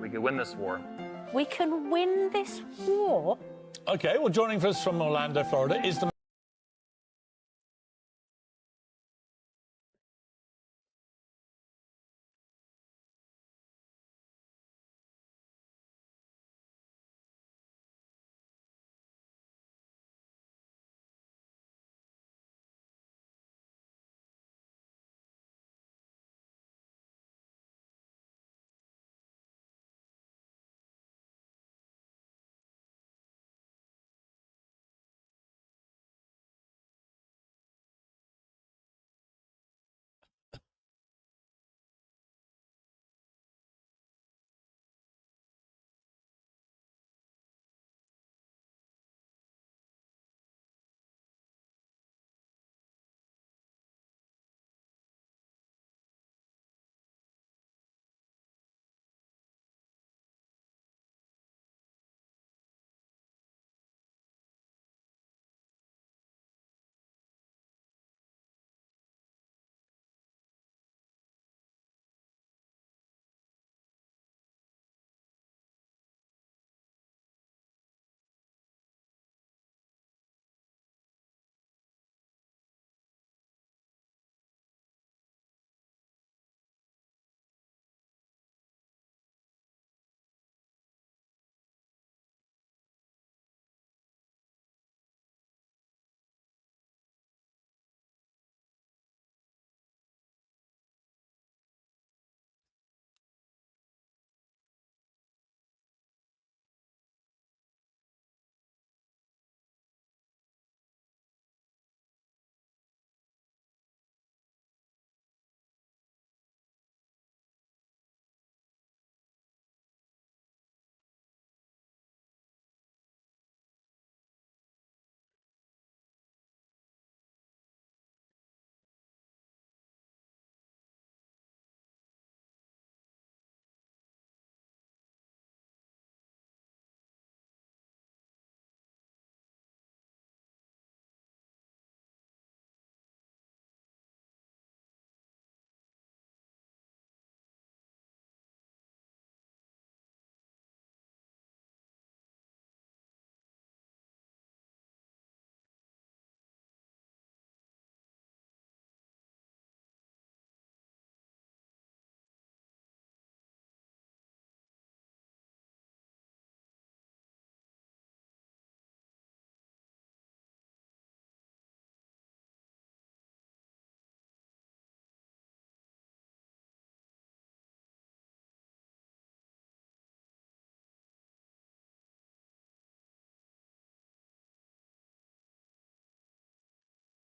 We could win this war. We can win this war? Okay, well, joining us from Orlando, Florida, is the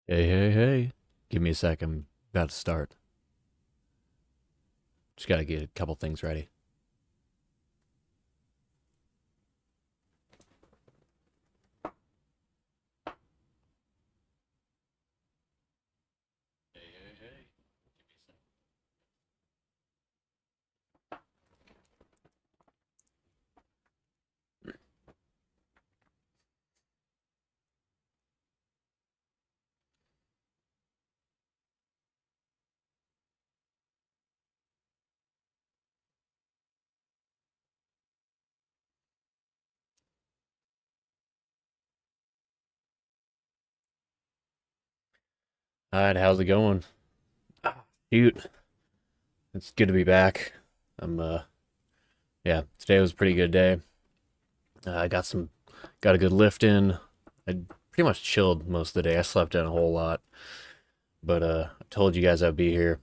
Hey. Give me a sec. I'm about to start. Just gotta get a couple things ready. All right, how's it going? Shoot, it's good to be back. I'm yeah, today was a pretty good day. I got a good lift in. I pretty much chilled most of the day. I slept in a whole lot, but I told you guys I'd be here,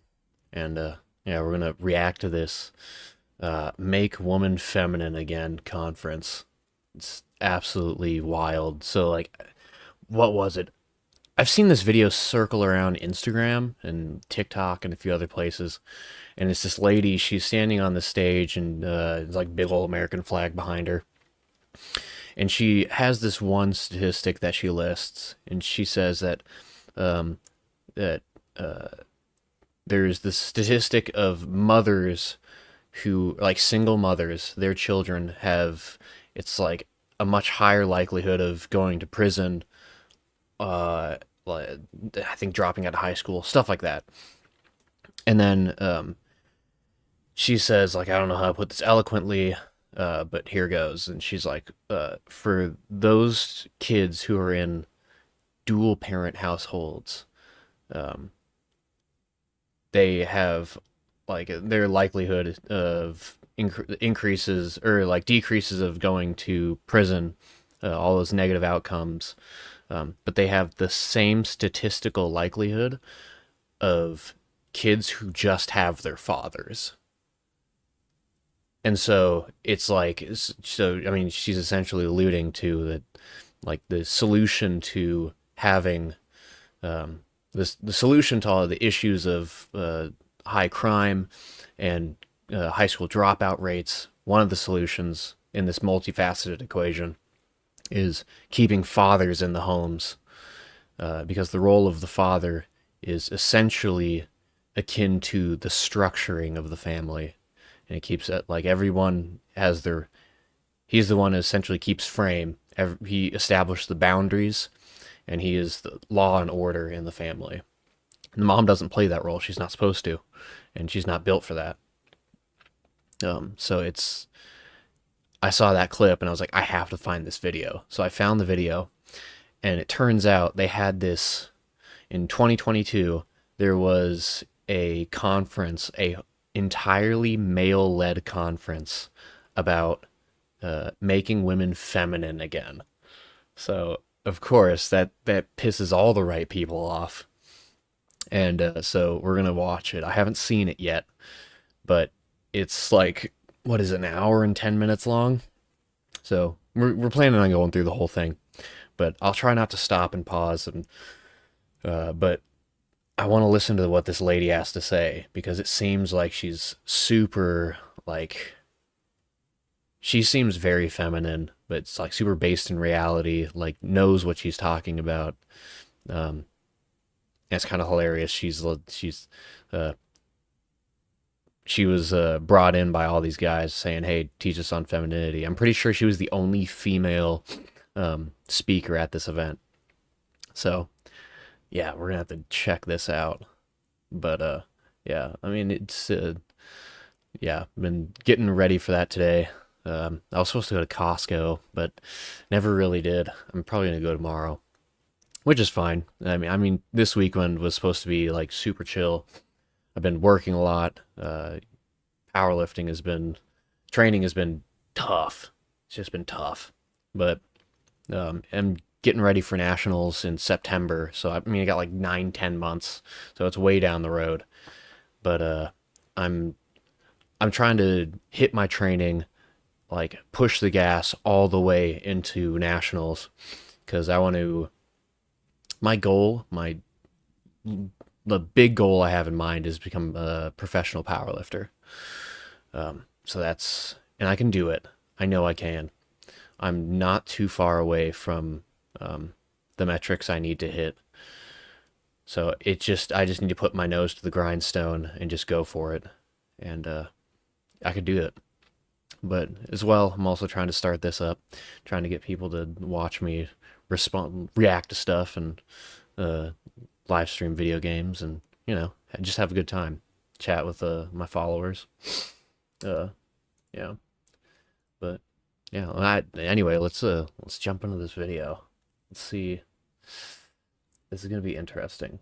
and yeah, we're gonna react to this "Make Woman Feminine Again" conference. It's absolutely wild. So like, what was it? I've seen this video circle around Instagram and TikTok and a few other places, and it's this lady. She's standing on the stage, and it's like big old American flag behind her, and she has this one statistic that she lists, and she says that um, that there's this statistic of mothers who, like single mothers, their children have, it's like a much higher likelihood of going to prison, like, I think dropping out of high school, stuff like that. And then she says, like, I don't know how to put this eloquently, but here goes. And she's like, for those kids who are in dual parent households, they have like their likelihood of increases or like decreases of going to prison, all those negative outcomes, but they have the same statistical likelihood of kids who just have their fathers. And so it's like, so I mean, she's essentially alluding to that, like the solution to having the solution to all the issues of high crime and high school dropout rates. One of the solutions in this multifaceted equation is keeping fathers in the homes, because the role of the father is essentially akin to the structuring of the family, and it keeps it like everyone has their. He's the one who essentially keeps frame. He established the boundaries, and he is the law and order in the family. And the mom doesn't play that role. She's not supposed to, and she's not built for that. So it's. I saw that clip and I was like, I have to find this video. So I found the video, and it turns out they had this in 2022. There was a conference, a entirely male-led conference about making women feminine again. So of course that pisses all the right people off, and so we're gonna watch it. I haven't seen it yet, but it's like, what is it, an hour and 10 minutes long? So we're planning on going through the whole thing, but I'll try not to stop and pause, and but I want to listen to what this lady has to say, because it seems like she's super, like, she seems very feminine, but it's like super based in reality, like knows what she's talking about. And it's kind of hilarious. She was brought in by all these guys saying, hey, teach us on femininity. I'm pretty sure she was the only female speaker at this event. So yeah, we're gonna have to check this out. But yeah, I mean, it's yeah, been getting ready for that today. I was supposed to go to Costco, but never really did. I'm probably gonna go tomorrow, which is fine. I mean, this weekend was supposed to be like super chill. I've been working a lot. Training has been tough. It's just been tough. But I'm getting ready for nationals in September. So I mean, I got like 9-10 months. So it's way down the road. But I'm trying to hit my training, like push the gas all the way into nationals, because I want to. The big goal I have in mind is become a professional powerlifter. So that's, and I can do it. I know I can. I'm not too far away from the metrics I need to hit. So I just need to put my nose to the grindstone and just go for it. And I could do it. But as well, I'm also trying to start this up, trying to get people to watch me react to stuff, and live stream video games, and just have a good time, chat with my followers. Yeah, but yeah. Anyway, let's jump into this video. Let's see. This is gonna be interesting.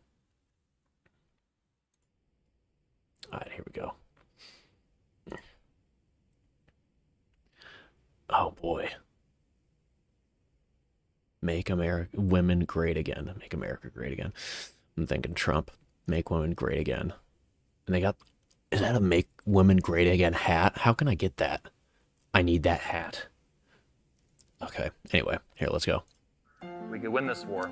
All right, here we go. Oh boy. Make women great again. Make America great again. I'm thinking Trump. Make women great again. And they got, is that a make women great again hat? How can I get that? I need that hat. Okay. Anyway, here, let's go. We could win this war.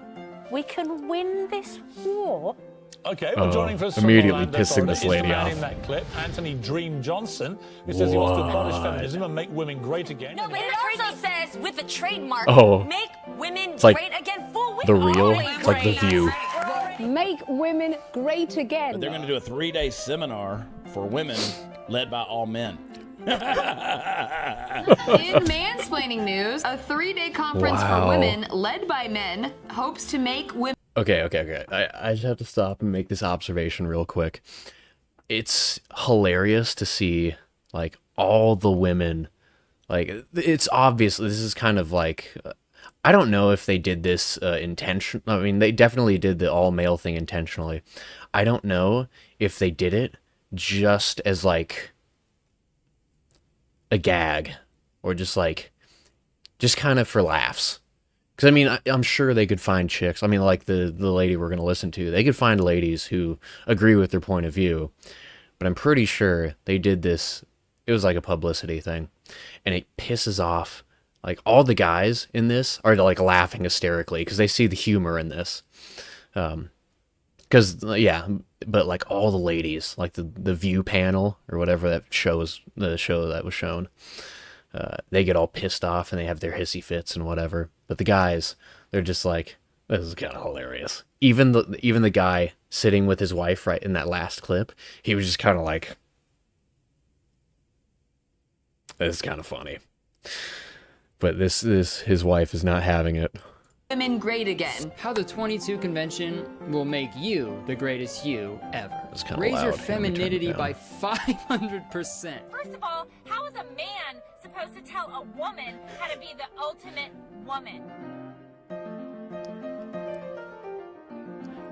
We can win this war? Okay, well, joining us from immediately Orlando, pissing Florida, this is lady the man off. in that clip, Anthony Dream Johnson, who says he wants to abolish feminism and make women great again. No, but it also says, with a trademark, Oh. make women It's like great again for women. The real, Always it's like The great. View. Make women great again. They're going to do a 3-day seminar for women led by all men. In mansplaining news, a 3-day conference Wow. for women led by men hopes to make women. Okay. I just have to stop and make this observation real quick. it's hilarious to see like all the women, like it's obvious this is kind of like I don't know if they did this intention. I mean, they definitely did the all male thing intentionally. I don't know if they did it just as like a gag or just kind of for laughs. Because, I mean, I'm sure they could find chicks. I mean, like the lady we're going to listen to. They could find ladies who agree with their point of view. But I'm pretty sure they did this. It was like a publicity thing. And it pisses off. Like, all the guys in this are, like, laughing hysterically because they see the humor in this. Because, yeah, but, like, all the ladies, like the View panel or whatever the show that was shown, they get all pissed off and they have their hissy fits and whatever. But the guys, they're just like, this is kind of hilarious. Even the guy sitting with his wife right in that last clip, he was just kind of like, this is kind of funny. But his wife is not having it. Women great again. How the 22 convention will make you the greatest you ever. It's kinda Raise your loud. Let me turn it femininity down. by 500%. First of all, how is a man supposed to tell a woman how to be the ultimate woman?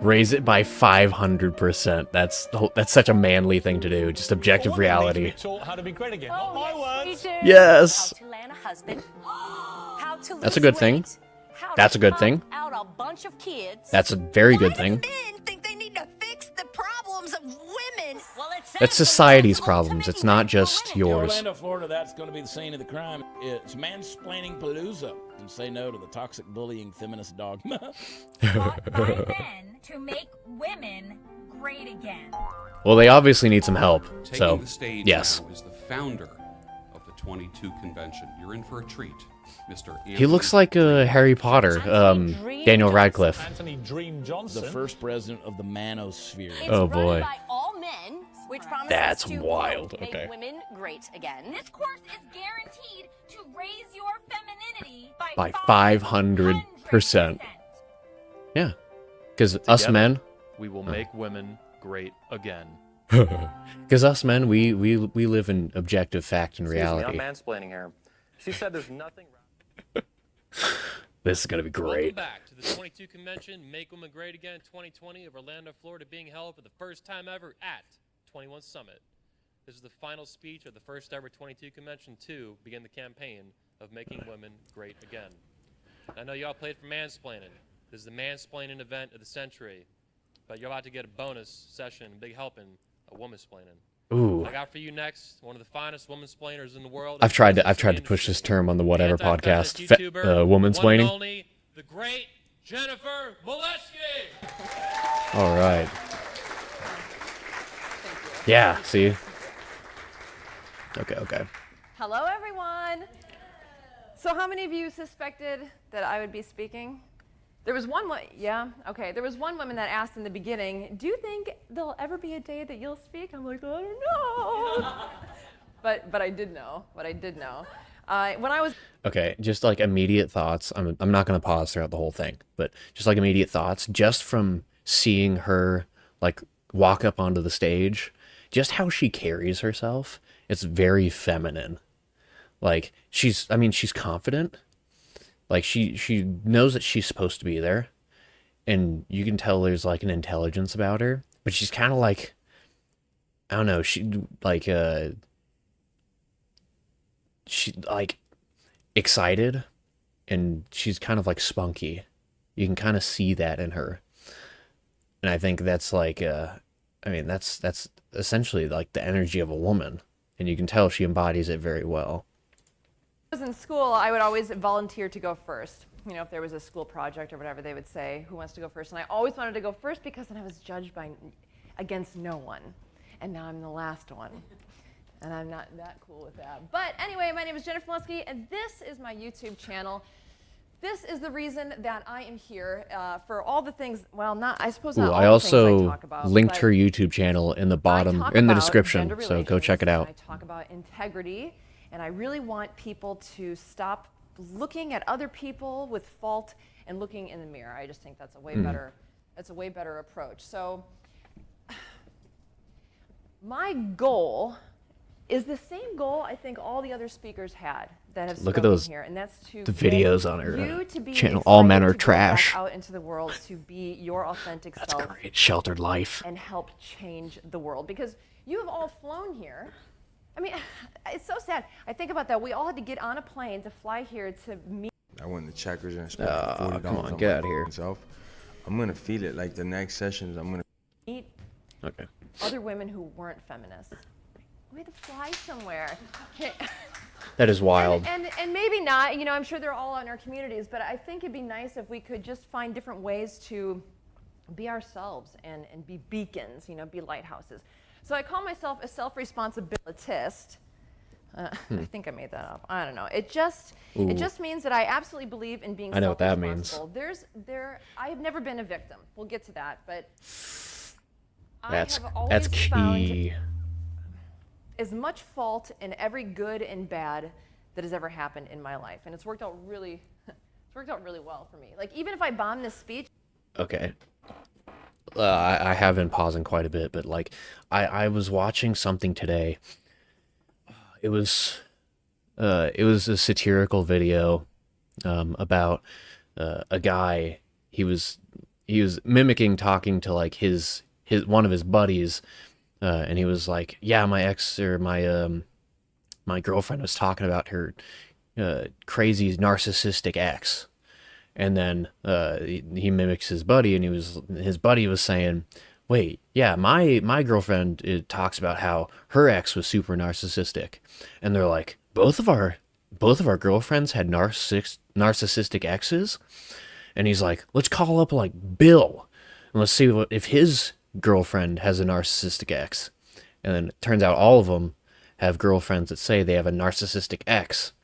Raise it by 500%. That's such a manly thing to do. Just objective Well, women need to reality. be taught how to be great again. Not my words. Yes. How to land a husband. How to That's a lose good thing. weight, how to That's a good pump thing. Out a bunch of kids. That's a very good thing. Men think they need to fix the problems of women. Well, it says That's the society's world's problems. ultimate It's not man for just women. yours. Orlando, Florida, that's going to be the scene of the crime. It's mansplaining palooza. And say no to the toxic bullying feminist dogma. Taught by men to make women great again. Well, they obviously need some help. Taking So, the stage yes. now is the founder of the 22 convention. You're in for a treat, Mr. He looks like Harry Potter, Daniel Radcliffe. Anthony Dream The Johnson. first president of the manosphere. It's Oh, run boy. by all men, which promises That's to wild. quote, Okay. make women great again. This course is guaranteed to raise your femininity By 500%. Yeah. Because us Together, men, We will make women great again. because us men, we live in objective fact and Excuse me, reality. I'm mansplaining here. She said there's nothing wrong. This is going to be great. Welcome back to the 22 convention, Make Women Great Again 2020 of Orlando, Florida, being held for the first time ever at 21 Summit. This is the final speech of the first ever 22 convention to begin the campaign of making women great again. I know y'all played for mansplaining. This is the mansplaining event of the century, but you're about to get a bonus session, big helping, of woman-splaining. Ooh. I got for you next one of the finest woman-splainers in the world. I've tried to push this term on the whatever Anti-feminist podcast. YouTuber, Woman one and splaining. only, the great Jennifer Molesky. All right. Yeah. See. Okay. Hello, everyone. So, how many of you suspected that I would be speaking? There was one. Yeah. Okay. There was one woman that asked in the beginning, "Do you think there'll ever be a day that you'll speak?" I'm like, I don't know. but I did know. When I was Okay, just like immediate thoughts. I'm not going to pause throughout the whole thing, but just like immediate thoughts, just from seeing her like walk up onto the stage, just how she carries herself, it's very feminine. Like she's confident. Like she knows that she's supposed to be there, and you can tell there's like an intelligence about her, but she's kind of like, I don't know, she like excited, and she's kind of like spunky. You can kind of see that in her, and I think that's like that's essentially like the energy of a woman, and you can tell she embodies it very well. was in school, I would always volunteer to go first. You know, if there was a school project or whatever, they would say, who wants to go first? And I always wanted to go first because then I was judged against no one. And now I'm the last one. And I'm not that cool with that. But anyway, my name is Jennifer Molesky, and this is my YouTube channel. This is the reason that I am here for all the things, well, I suppose not all I the things I also talk about. linked her YouTube channel in the bottom, in the description, so go check it out. I talk about integrity, and I really want people to stop looking at other people with fault and looking in the mirror. I just think that's a way better approach. So My goal is the same goal I think all the other speakers had that have Look at spoken those here, and that's to the get videos on her you to be channel. All men excited are to go back trash. out into the world to be your authentic That's self great. Sheltered life. and help change the world, because you have all flown here. I mean, it's so sad. I think about that. We all had to get on a plane to fly here to meet. I went to Checkers and spent $40 come on, on get out of here. myself. I'm gonna feel it. Like the next sessions, I'm gonna meet Okay. other women who weren't feminists. We had to fly somewhere. That is wild. And maybe not, you know, I'm sure they're all in our communities, but I think it'd be nice if we could just find different ways to be ourselves and be beacons, you know, be lighthouses. So I call myself a self-responsibilitist. I think I made that up. I don't know. It just means that I absolutely believe in being I know what that means. self-responsible. I have never been a victim. We'll get to that, but That's I have always key. found as much fault in every good and bad that has ever happened in my life, and it's worked out really well for me. Like, even if I bomb this speech. Okay. I have been pausing quite a bit, but like I was watching something today. It was a satirical video about a guy. He was mimicking talking to like his one of his buddies, and he was like, yeah, my ex or my girlfriend was talking about her crazy narcissistic ex. And then he mimics his buddy, and his buddy was saying, wait, yeah, my girlfriend talks about how her ex was super narcissistic. And they're like, both of our girlfriends had narcissistic exes? And he's like, let's call up like Bill and let's see if his girlfriend has a narcissistic ex. And then it turns out all of them have girlfriends that say they have a narcissistic ex.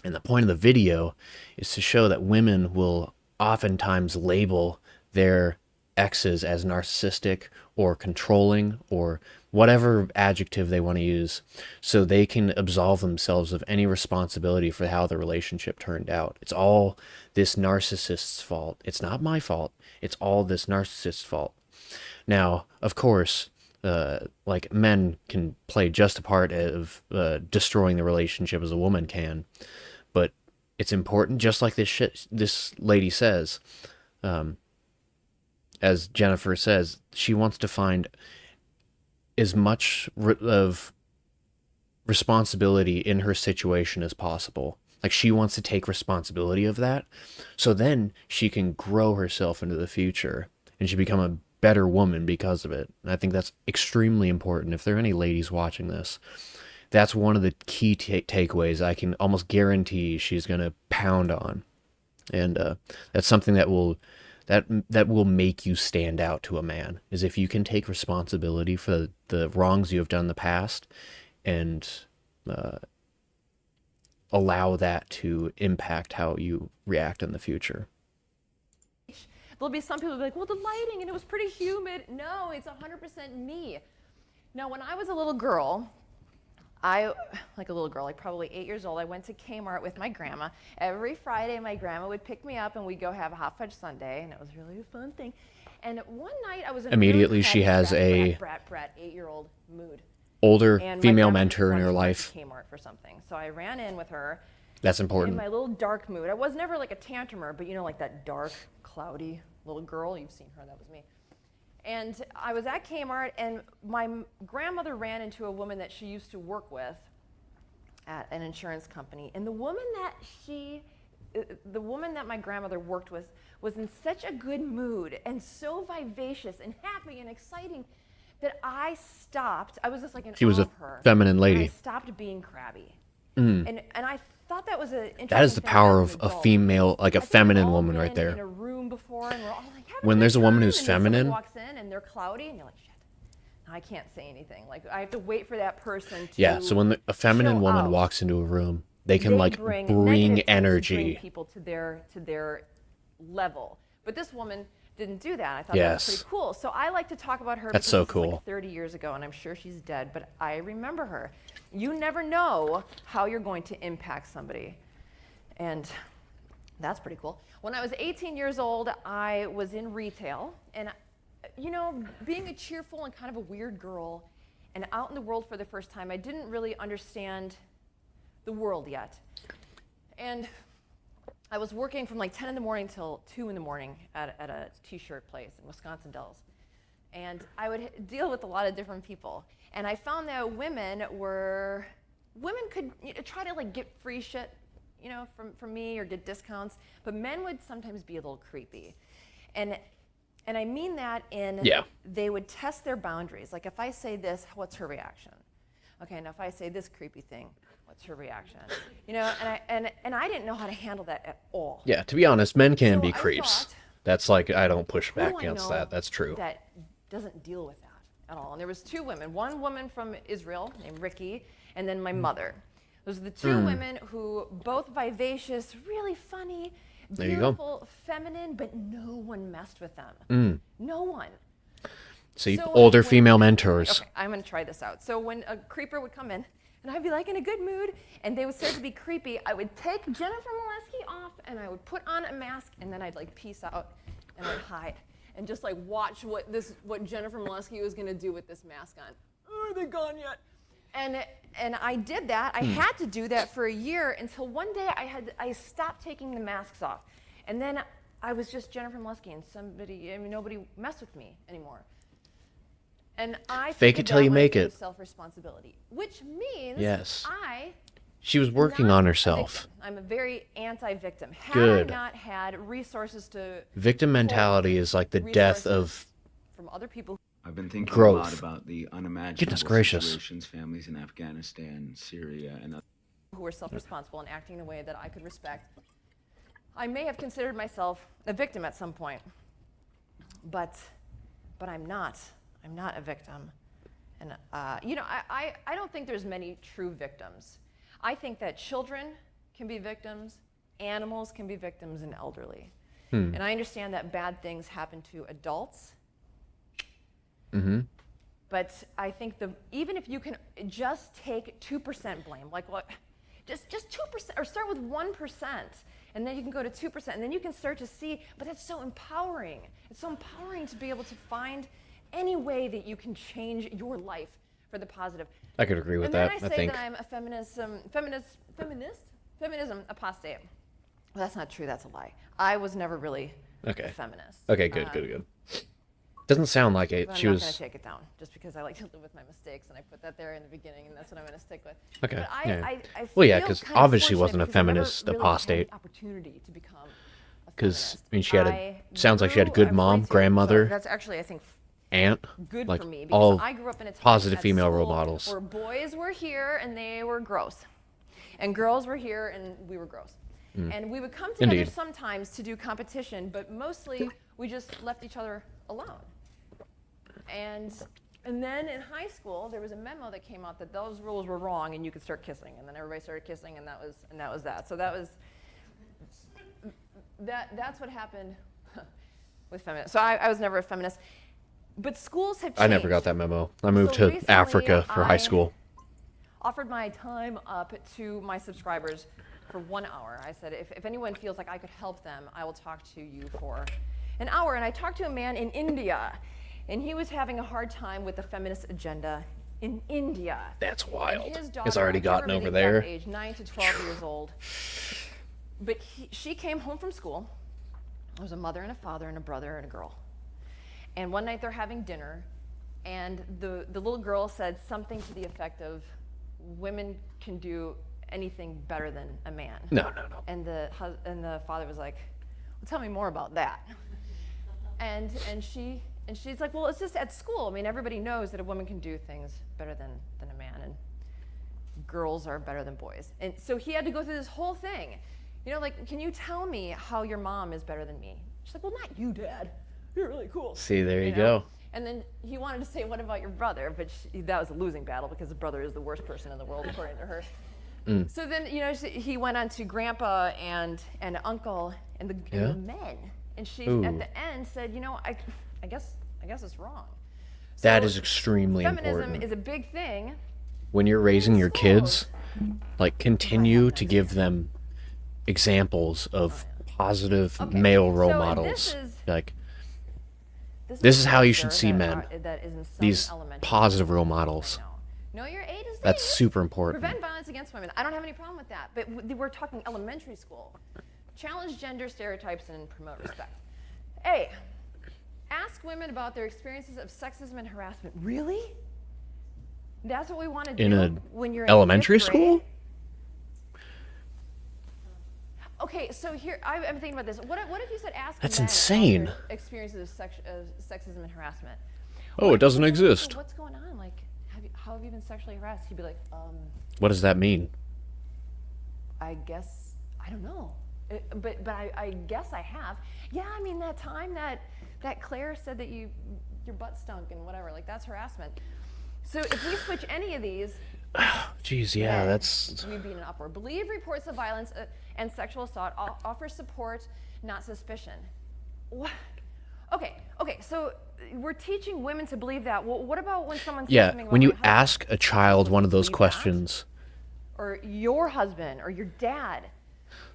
And the point of the video is to show that women will oftentimes label their exes as narcissistic or controlling or whatever adjective they want to use, so they can absolve themselves of any responsibility for how the relationship turned out. It's all this narcissist's fault. It's not my fault. It's all this narcissist's fault. Now, of course, like men can play just a part of destroying the relationship as a woman can. But it's important, just like this lady says, as Jennifer says, she wants to find as much of responsibility in her situation as possible. Like, she wants to take responsibility of that, so then she can grow herself into the future, and she become a better woman because of it. And I think that's extremely important. If there are any ladies watching this, that's one of the key takeaways I can almost guarantee she's going to pound on. And that's something that will make you stand out to a man, is if you can take responsibility for the wrongs you have done in the past and allow that to impact how you react in the future. There'll be some people who'll be like, well, the lighting, and it was pretty humid. No, it's 100% me. Now, when I was a little girl, like probably 8 years old, I went to Kmart with my grandma. Every Friday, my grandma would pick me up and we'd go have a hot fudge sundae, and it was really a fun thing. And one night I was in Immediately really she has a brat 8-year-old mood. Older And female my grandma mentor in her wanted to life. go to Kmart for something. So I ran in with her. That's important. In my little dark mood. I was never like a tantrumer, but you know, like that dark, cloudy little girl. You've seen her, that was me. And I was at Kmart, and my grandmother ran into a woman that she used to work with at an insurance company. And the woman that my grandmother worked with was in such a good mood and so vivacious and happy and exciting that I stopped. I was just like in She was awe a of her. feminine lady. And I stopped being crabby. Mm. And I thought that was an interesting That is the thing power as of an a adult. female, like a feminine woman right In there. a room before, and we're all like, When there's a woman who's and then someone feminine, walks in and they're cloudy, and you're like, shit, I can't say anything. Like, I have to wait for that person to. yeah, so when a feminine chill woman out. walks into a room, they can like bring bring negative things to energy. bring people to their level. But this woman didn't do that. I thought that Yes. was pretty cool. So I like to talk about her. That's because so this is like cool. 30 years ago, and I'm sure she's dead, but I remember her. You never know how you're going to impact somebody. And that's pretty cool. When I was 18 years old, I was in retail, and you know, being a cheerful and kind of a weird girl, and out in the world for the first time. I didn't really understand the world yet. And I was working from like 10 in the morning till 2 in the morning at a t-shirt place in Wisconsin Dells. And I would deal with a lot of different people. And I found that women could try to like get free shit, from me or get discounts, but men would sometimes be a little creepy. And I mean that they would test their boundaries. Like if I say this, what's her reaction? Okay, now if I say this creepy thing, what's her reaction? And I didn't know how to handle that at all. Yeah, to be honest, men can be creeps. That's like, I don't push back against that. That's true. That doesn't deal with that at all. And there was 2 women, one woman from Israel named Ricky, and then my mother. Those are the 2 women who both vivacious, really funny, beautiful, feminine, but no one messed with them. No one. See, older female mentors. Okay, I'm going to try this out. So when a creeper would come in, and I'd be like in a good mood, and they would start to be creepy, I would take Jennifer Molesky off, and I would put on a mask, and then I'd like peace out, and I'd hide, and just like watch what Jennifer Molesky was going to do with this mask on. Oh, are they gone yet? And I did that. I had to do that for a year until one day I stopped taking the masks off, and then I was just Jennifer Molesky, and nobody messed with me anymore. And I fake it till you make it. Self-responsibility, which means she was working on herself. I'm a very anti-victim. Good. Had I not had resources to victim mentality is like the death of from other people. I've been thinking growth. a lot about the unimaginable Goodness gracious. situations families in Afghanistan, Syria, and who were self-responsible and acting in a way that I could respect. I may have considered myself a victim at some point, but I'm not. I'm not a victim. And I don't think there's many true victims. I think that children can be victims, animals can be victims, and elderly. And I understand that bad things happen to adults. But I think even if you can just take 2% blame, like what, just 2%, or start with 1%, and then you can go to 2%, and then you can start to see, but that's so empowering. It's so empowering to be able to find any way that you can change your life for the positive. I could agree with that. And then I say that I'm a feminism apostate. Well, that's not true. That's a lie. I was never really a feminist. Okay, good. Doesn't sound like it. I'm not going to take it down just because I like to live with my mistakes, and I put that there in the beginning, and that's what I'm going to stick with. Okay. But I well, yeah, feel because kind of obviously wasn't a fortunate because I never feminist really apostate. had the opportunity to become a Because feminist. she had sounds like she had a good mom, grandmother, So that's actually, I think, aunt, good like for me because all I grew up in a time positive at female role school models. where boys were here and they were gross, and girls were here and we were gross. And we would come together sometimes to do competition, but mostly we just left each other alone. And then in high school, there was a memo that came out that those rules were wrong and you could start kissing. And then everybody started kissing, and that was that. So that's what happened with feminists. So I was never a feminist. But schools have changed. I never got that memo. I moved to recently, Africa for high school. Offered my time up to my subscribers for 1 hour. I said, if anyone feels like I could help them, I will talk to you for an hour. And I talked to a man in India, and he was having a hard time with the feminist agenda in India. That's wild. And his daughter, It's already gotten over there. Age 9 to 12 years old. But she came home from school. There was a mother and a father and a brother and a girl. And one night they're having dinner, and the little girl said something to the effect of, women can do anything better than a man. No. And the father was like, well, tell me more about that. And she's like, well, it's just at school. I mean, everybody knows that a woman can do things better than a man, and girls are better than boys. And so he had to go through this whole thing. Like, can you tell me how your mom is better than me? She's like, well, not you, Dad. You're really cool. See, there you go. And then he wanted to say, what about your brother? But that was a losing battle because the brother is the worst person in the world, according to her. So then, he went on to grandpa and uncle and the men. And she, at the end, said, I guess it's wrong. That is extremely feminism important. Is a big thing. When you're raising your kids, like, continue to give them examples of positive male role models. This is how you should see that men. that is in some These elementary positive school role right models. now. Know your A to Z. That's super important. Prevent violence against women. I don't have any problem with that. But we're talking elementary school. Challenge gender stereotypes and promote respect. A, ask women about their experiences of sexism and harassment. Really? That's what we want to do In a when you're in elementary 5th grade? school? Okay, so here I'm thinking about this. What if you said ask That's men about insane. their experiences of sexism and harassment? Oh, it doesn't exist. So what's going on? Like, how have you been sexually harassed? You'd be like, What does that mean? I guess I don't know, but I guess I have. Yeah, I mean that time that Claire said that your butt stunk and whatever. Like that's harassment. So if we switch any of these. Jeez, yeah, that's. We'd be in an uproar. Believe reports of violence and sexual assault. Offer support, not suspicion. What? Okay. So we're teaching women to believe that. Well, what about when someone says something about when you my husband? ask a child one of those questions. Or your husband, or your dad.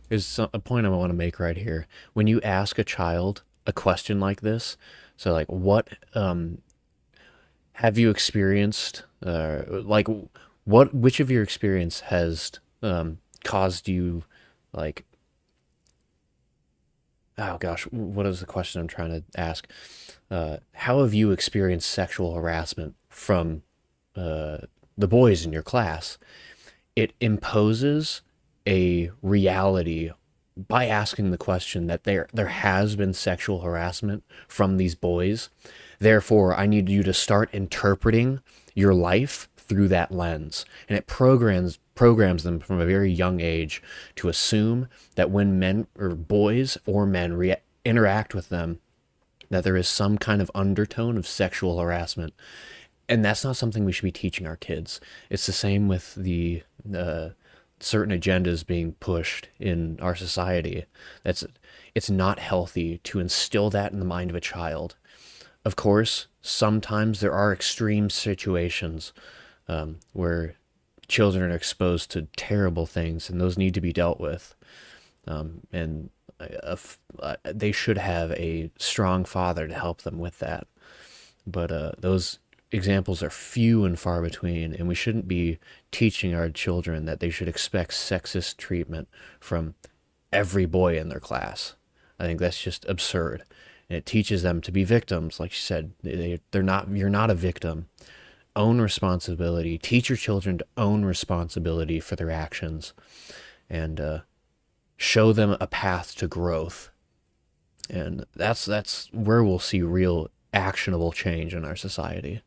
There's a point I want to make right here. When you ask a child a question like this, so like, what have you experienced? Which of your experience has caused you, like, oh gosh, what is the question I'm trying to ask? How have you experienced sexual harassment from the boys in your class? It imposes a reality by asking the question that there has been sexual harassment from these boys. Therefore, I need you to start interpreting your life through that lens. And it programs them from a very young age to assume that when men or boys or men interact with them, that there is some kind of undertone of sexual harassment. And that's not something we should be teaching our kids. It's the same with the certain agendas being pushed in our society. It's not healthy to instill that in the mind of a child. Of course, sometimes there are extreme situations where children are exposed to terrible things, and those need to be dealt with. And they should have a strong father to help them with that. But those examples are few and far between, and we shouldn't be teaching our children that they should expect sexist treatment from every boy in their class. I think that's just absurd. And it teaches them to be victims. Like you said, you're not a victim. Own responsibility. Teach your children to own responsibility for their actions, and show them a path to growth. And that's where we'll see real actionable change in our society.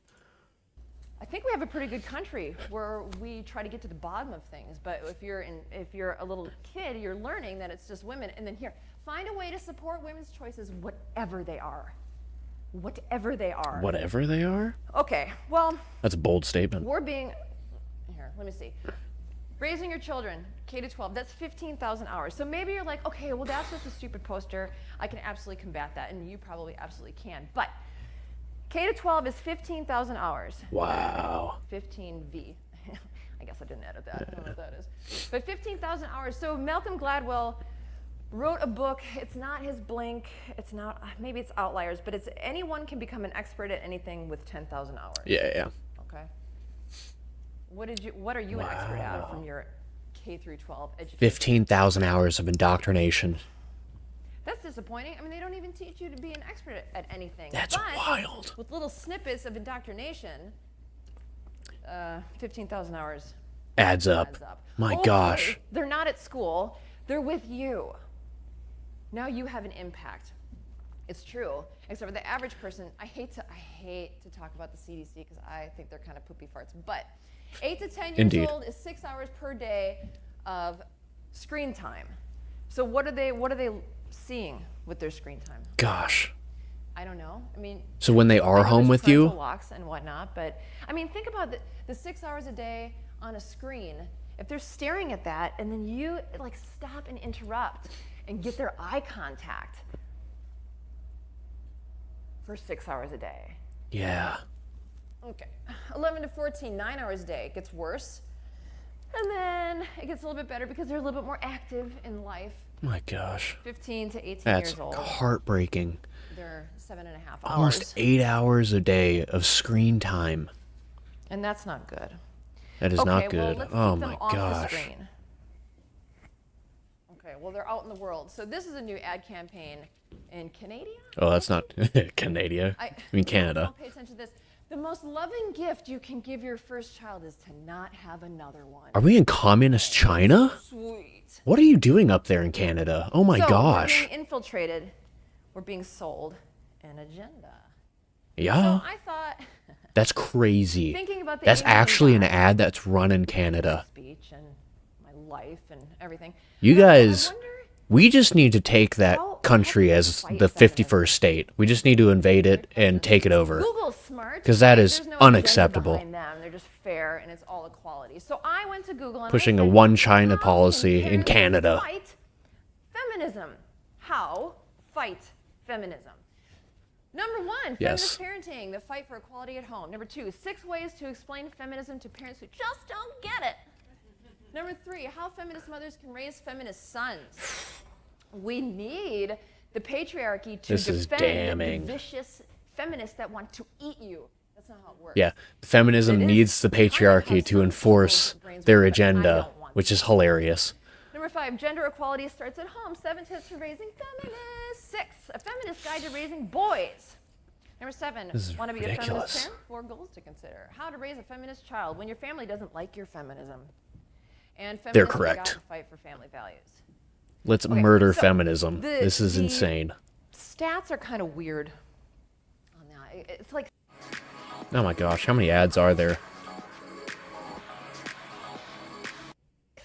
I think we have a pretty good country where we try to get to the bottom of things. But if you're a little kid, you're learning that it's just women. And then here, find a way to support women's choices, whatever they are. Whatever they are. Whatever they are? Okay, well. That's a bold statement. Here, let me see. Raising your children, K to 12, that's 15,000 hours. So maybe you're like, okay, well, that's just a stupid poster. I can absolutely combat that, and you probably absolutely can. But K to 12 is 15,000 hours. Wow. 15V. I guess I didn't edit that. I don't know what that is. But 15,000 hours. So Malcolm Gladwell wrote a book. It's not his Blink. It's not, maybe it's Outliers, but it's anyone can become an expert at anything with 10,000 hours. Yeah. Okay. What are you an expert at from your K through 12 education? 15,000 hours of indoctrination. That's disappointing. I mean, they don't even teach you to be an expert at anything. That's wild. With little snippets of indoctrination, 15,000 hours adds up. My gosh. They're not at school. They're with you. Now you have an impact. It's true. Except for the average person, I hate to talk about the CDC because I think they're kind of poopy farts. But 8 to 10 years old is 6 hours per day of screen time. So what are they seeing with their screen time? Gosh. I don't know. I mean. So when they are home with you. Locks and whatnot, but I mean, think about the 6 hours a day on a screen. If they're staring at that, and then you like stop and interrupt and get their eye contact for 6 hours a day. Yeah. Okay. 11 to 14, 9 hours a day. It gets worse. And then it gets a little bit better because they're a little bit more active in life. My gosh. 15 to 18 That's years old. heartbreaking. They're 7.5 hours. Almost 8 hours a day of screen time. And that's not good. That is not good. Let's Oh keep them my off the gosh. screen. Okay, well, they're out in the world. So this is a new ad campaign in Canada. Oh, that's not Canada. I mean Canada. Don't pay attention to this. The most loving gift you can give your first child is to not have another one. Are we in communist China? Sweet. What are you doing up there in Canada? Oh my gosh. We're being infiltrated. We're being sold an agenda. Yeah. So I thought. That's crazy. Thinking about the that's Asian actually an guy. ad that's run in Canada. Speech and my life and everything. You guys, we just need to take that country as the 51st state. We just need to invade it and take it over. Google's smart. Because that is There's no unacceptable. agenda behind them. They're just fair and it's all equality. So I went to Google and Pushing I a said, one China how policy can in parents Canada. Fight feminism. How fight feminism? Number 1, Yes. feminist parenting, the fight for equality at home. Number 2, 6 ways to explain feminism to parents who just don't get it. Number 3, how feminist mothers can raise feminist sons. We need the patriarchy to This is defend damning. the vicious feminists that want to eat you. That's not how it works. Yeah, feminism needs the patriarchy to enforce their agenda, which is hilarious. Number 5, gender equality starts at home. 7 tips for raising feminists. 6, a feminist guide to raising boys. Number 7, This is want to be a ridiculous. feminist parent? 4 goals to consider. How to raise a feminist child when your family doesn't like your feminism. And feminists They're have got correct. to fight for family values. Let's Okay, murder so feminism. This is the insane. Stats are kind of weird on that. It's like Oh my gosh, how many ads are there?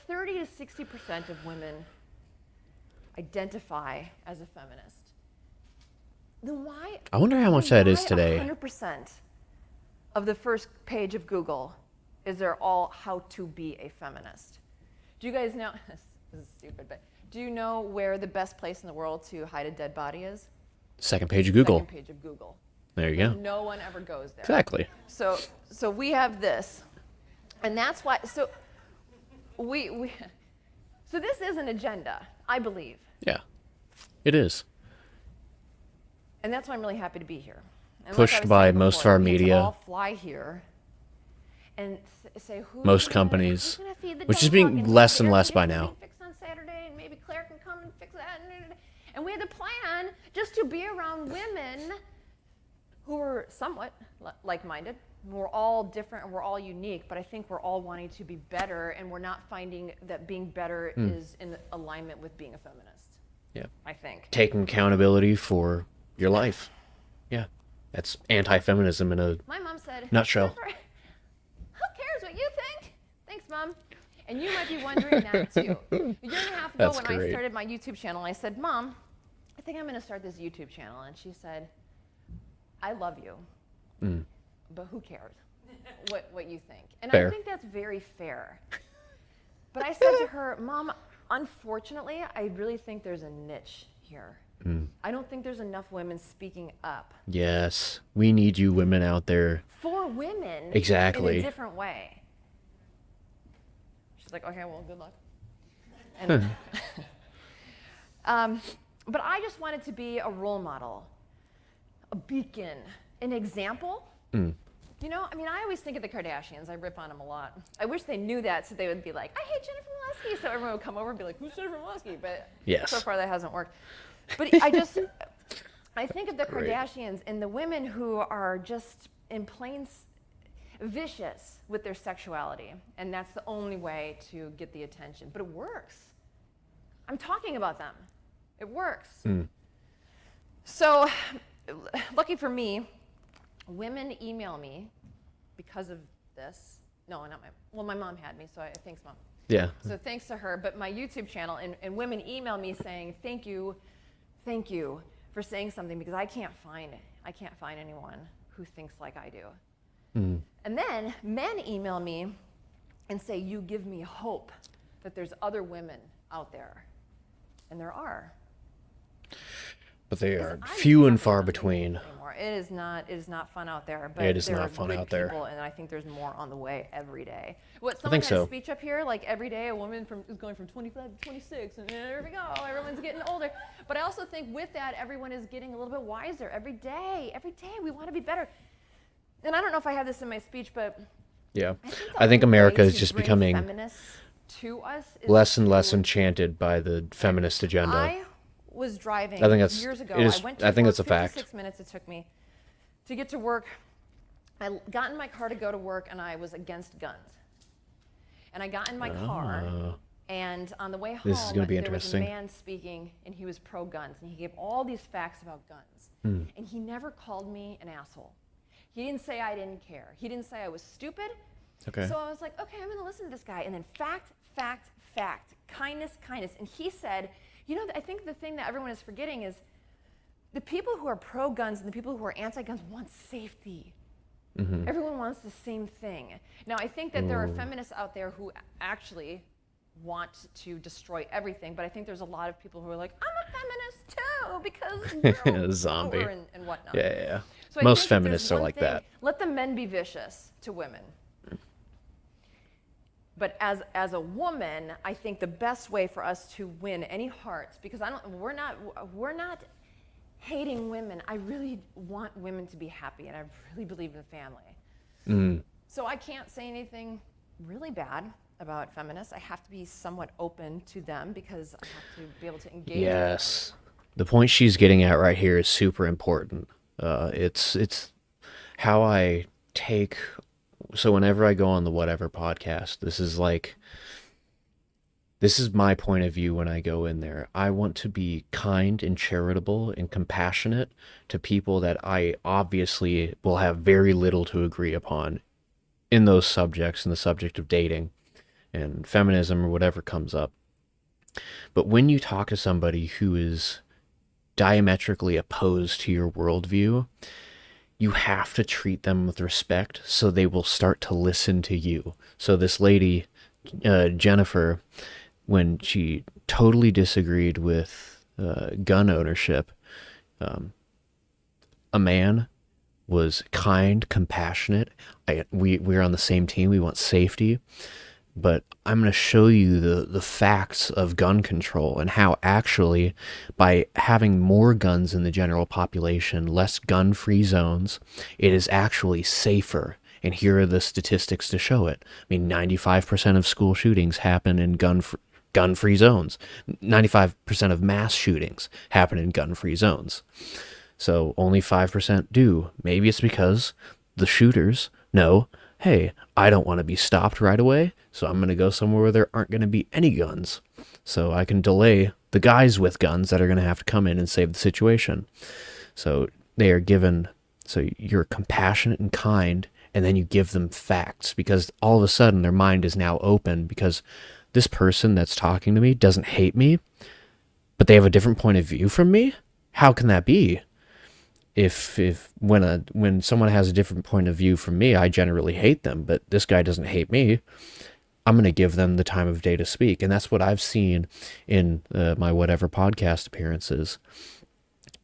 30 to 60% of women identify as a feminist. Then why? I wonder how much that is today. 100% of the first page of Google is there all how to be a feminist. Do you guys know? This is stupid, but do you know where the best place in the world to hide a dead body is? Second page of Google. Second page of Google. There you go. No one ever goes there. Exactly. So we have this, and that's why. So so this is an agenda, I believe, Yeah, it is. and that's why I'm really happy to be here. And Pushed like I was by saying most of before, our we get to media. all fly here and say who's Most gonna- companies, who's gonna feed the which is dog being and less who's the and air less by conditioning now. fixed on Saturday, and maybe Claire can come and fix that. And we had the plan just to be around women who were somewhat like-minded. We're all different and we're all unique, but I think we're all wanting to be better, and we're not finding that being better is in alignment with being a feminist. Yeah. I think. Taking accountability for your life. Yeah. That's anti-feminism in a My mom said, nutshell. "Who cares what you think?" Thanks, Mom. And you might be wondering that too. A year and a half ago That's when I great. started my YouTube channel, I said, "Mom, I think I'm going to start this YouTube channel." And she said, "I love you, but who cares what you think?" And Fair. I think that's very fair. But I said to her, "Mom, unfortunately, I really think there's a niche here. I don't think there's enough women speaking up Yes, we need you women out there. for women Exactly. in a different way." She's like, "Okay, well, good luck." And but I just wanted to be a role model, a beacon, an example. You know, I mean, I always think of the Kardashians. I rip on them a lot. I wish they knew that, so they would be like, "I hate Jennifer Molesky," so everyone would come over and be like, "Who's Jennifer Molesky?" But Yes. so far that hasn't worked. But I think of the Great. Kardashians and the women who are just in plain vicious with their sexuality, and that's the only way to get the attention. But it works. I'm talking about them. It works. So, lucky for me, women email me because of this. No, not my mom had me, so thanks, Mom. Yeah. So thanks to her, but my YouTube channel, and women email me saying, thank you for saying something, because I can't find anyone who thinks like I do. And then men email me and say, you give me hope that there's other women out there. And there are. But they are I few and can't far find between. anymore. It is not fun out there. But It is there not are fun good out there. people, and I think there's more on the way every day. What, I think someone had a so. speech up here, like every day a woman is going from 25 to 26, and there we go, everyone's getting older. But I also think with that, everyone is getting a little bit wiser every day. Every day we want to be better. And I don't know if I have this in my speech, but Yeah. I think America is just becoming feminists to us is less and less enchanted by the feminist agenda. I was driving I think that's- years ago. it is- I went to I think work, that's a fact. 56 minutes it took me to get to work. I got in my car to go to work, and I was against guns. And I got in my car, and on the way home, This is gonna be there was a interesting. man speaking, and he was pro-guns, and he gave all these facts about guns. And he never called me an asshole. He didn't say I didn't care. He didn't say I was stupid. Okay. So I was like, okay, I'm going to listen to this guy. And then fact, fact, fact, kindness, kindness. And he said, you know, I think the thing that everyone is forgetting is the people who are pro-guns and the people who are anti-guns want safety. Everyone wants the same thing. Now, I think that there are feminists out there who actually want to destroy everything, but I think there's a lot of people who are like, I'm a feminist too, because girl Zombie. power and whatnot. Yeah. So I Most think that there's feminists are one like thing, that. Let the men be vicious to women. But as a woman, I think the best way for us to win any hearts, because we're not hating women. I really want women to be happy, and I really believe in family. So I can't say anything really bad about feminists. I have to be somewhat open to them because I have to be able to engage. Yes. The point she's getting at right here is super important. It's how I take. So whenever I go on the Whatever podcast, this is my point of view when I go in there. I want to be kind and charitable and compassionate to people that I obviously will have very little to agree upon in those subjects, in the subject of dating and feminism or whatever comes up. But when you talk to somebody who is diametrically opposed to your worldview, you have to treat them with respect so they will start to listen to you. So this lady, Jennifer, when she totally disagreed with gun ownership, a man was kind, compassionate. We're on the same team. We want safety. But I'm going to show you the facts of gun control and how actually by having more guns in the general population, less gun-free zones, it is actually safer. And here are the statistics to show it. I mean, 95% of school shootings happen in gun-free zones. 95% of mass shootings happen in gun-free zones. So only 5% do. Maybe it's because the shooters know, hey, I don't want to be stopped right away, so I'm going to go somewhere where there aren't going to be any guns. So I can delay the guys with guns that are going to have to come in and save the situation. So they are given, so you're compassionate and kind, and then you give them facts, because all of a sudden their mind is now open, because this person that's talking to me doesn't hate me, but they have a different point of view from me? How can that be? When someone has a different point of view from me, I generally hate them, but this guy doesn't hate me, I'm going to give them the time of day to speak. And that's what I've seen in my Whatever podcast appearances.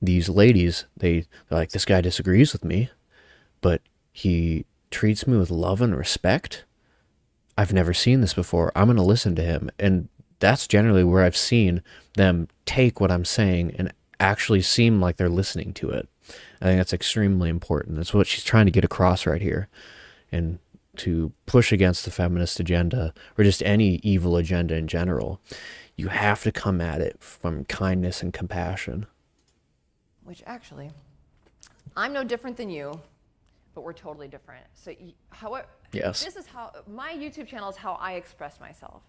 These ladies, they're like, this guy disagrees with me, but he treats me with love and respect. I've never seen this before. I'm going to listen to him. And that's generally where I've seen them take what I'm saying and actually seem like they're listening to it. I think that's extremely important. That's what she's trying to get across right here. And to push against the feminist agenda, or just any evil agenda in general, you have to come at it from kindness and compassion. Which actually, I'm no different than you, but we're totally different. So Yes. This is how, my YouTube channel is how I express myself.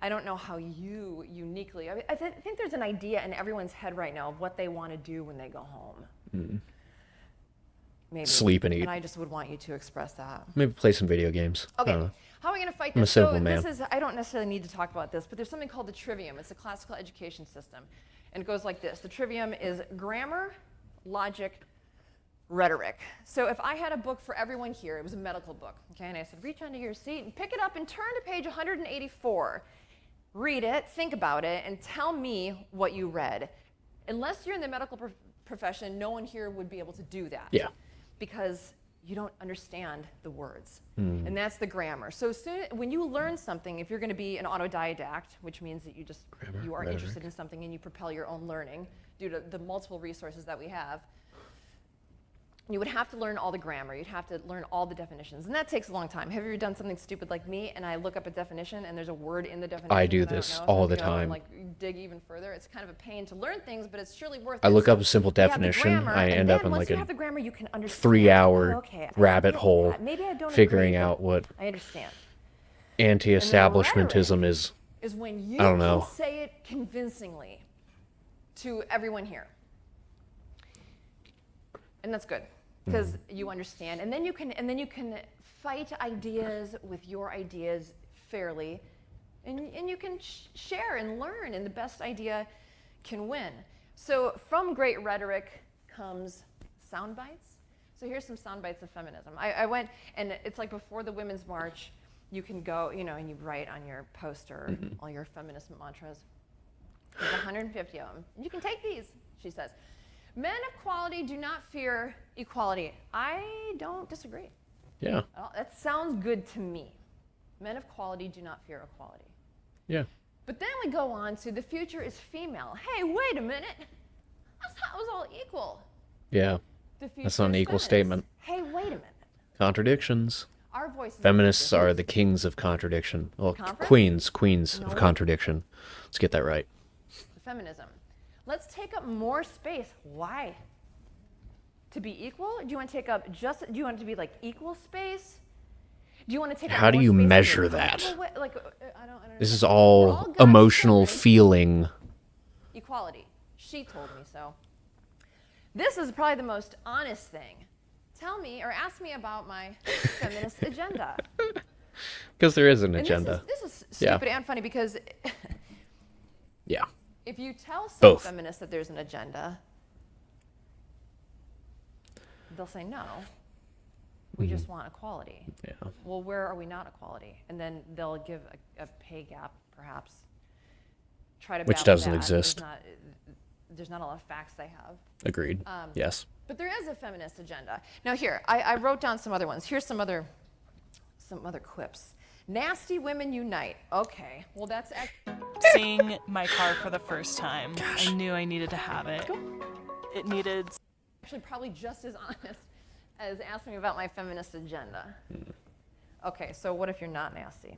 I don't know how you uniquely, I think there's an idea in everyone's head right now of what they want to do when they go home. Maybe. Sleep and eat. And I just would want you to express that. Maybe play some video games. Okay, I don't know. how are we going to fight I'm a this? simple man. I don't necessarily need to talk about this, but there's something called the trivium. It's a classical education system. And it goes like this. The trivium is grammar, logic, rhetoric. So if I had a book for everyone here, it was a medical book, okay, and I said, reach under your seat and pick it up and turn to page 184. Read it, think about it, and tell me what you read. Unless you're in the medical profession, no one here would be able to do that. Yeah. Because you don't understand the words. And that's the grammar. So when you learn something, if you're going to be an autodidact, which means that you are interested in something and you propel your own learning due to the multiple resources that we have, you would have to learn all the grammar. You'd have to learn all the definitions. And that takes a long time. Have you ever done something stupid like me and I look up a definition and there's a word in the definition? I do that this don't know, all so the I have to go time. and, like, dig even further. It's kind of a pain to learn things, but it's surely worth it. I look So up a simple you have the definition. grammar, I and end then up in once like you a have the grammar, you can understand. 3-hour Oh, okay, I rabbit get hole that. Maybe I don't figuring agree, out but what I understand. anti-establishmentism is. Is when you I don't can know. say it convincingly to everyone here. And that's good because you understand. And then you can fight ideas with your ideas fairly, and you can share and learn, and the best idea can win. So from great rhetoric comes sound bites. So here's some sound bites of feminism. I went, and it's like before the Women's March, you can go, and you write on your poster all your feminist mantras. There's 150 of them. You can take these, she says. Men of quality do not fear equality. I don't disagree. Yeah. That sounds good to me. Men of quality do not fear equality. Yeah. But then we go on to the future is female. Hey, wait a minute. I thought it was all equal. Yeah. The future That's not an is equal feminist. statement. Hey, wait a minute. Contradictions. Our voices Feminists are the kings of contradiction. Well, Conference? queens of contradiction. Let's get that right. Feminism. Let's take up more space. Why? To be equal? Do you want to take up do you want it to be like equal space? Do you want to take up How do more you space in a measure that? comfortable way? Like, I don't This is We're all God's emotional children. feeling. Equality. She told me so. This is probably the most honest thing. Tell me or ask me about my feminist agenda. Because there is an And agenda. This is stupid and funny because Yeah. if you tell some Both. feminists that there's an agenda, they'll say no. We just want equality. Yeah. Well, where are we not equality? And then they'll give a pay gap, perhaps. Try to Which battle doesn't that. exist. There's not a lot of facts they have. Agreed. Yes. But there is a feminist agenda. Now here, I wrote down some other ones. Here's some other quips. Nasty women unite. Okay, well that's Seeing my car for the first time, I knew I needed to have it. It needed. actually probably just as honest as asking me about my feminist agenda. Okay, so what if you're not nasty?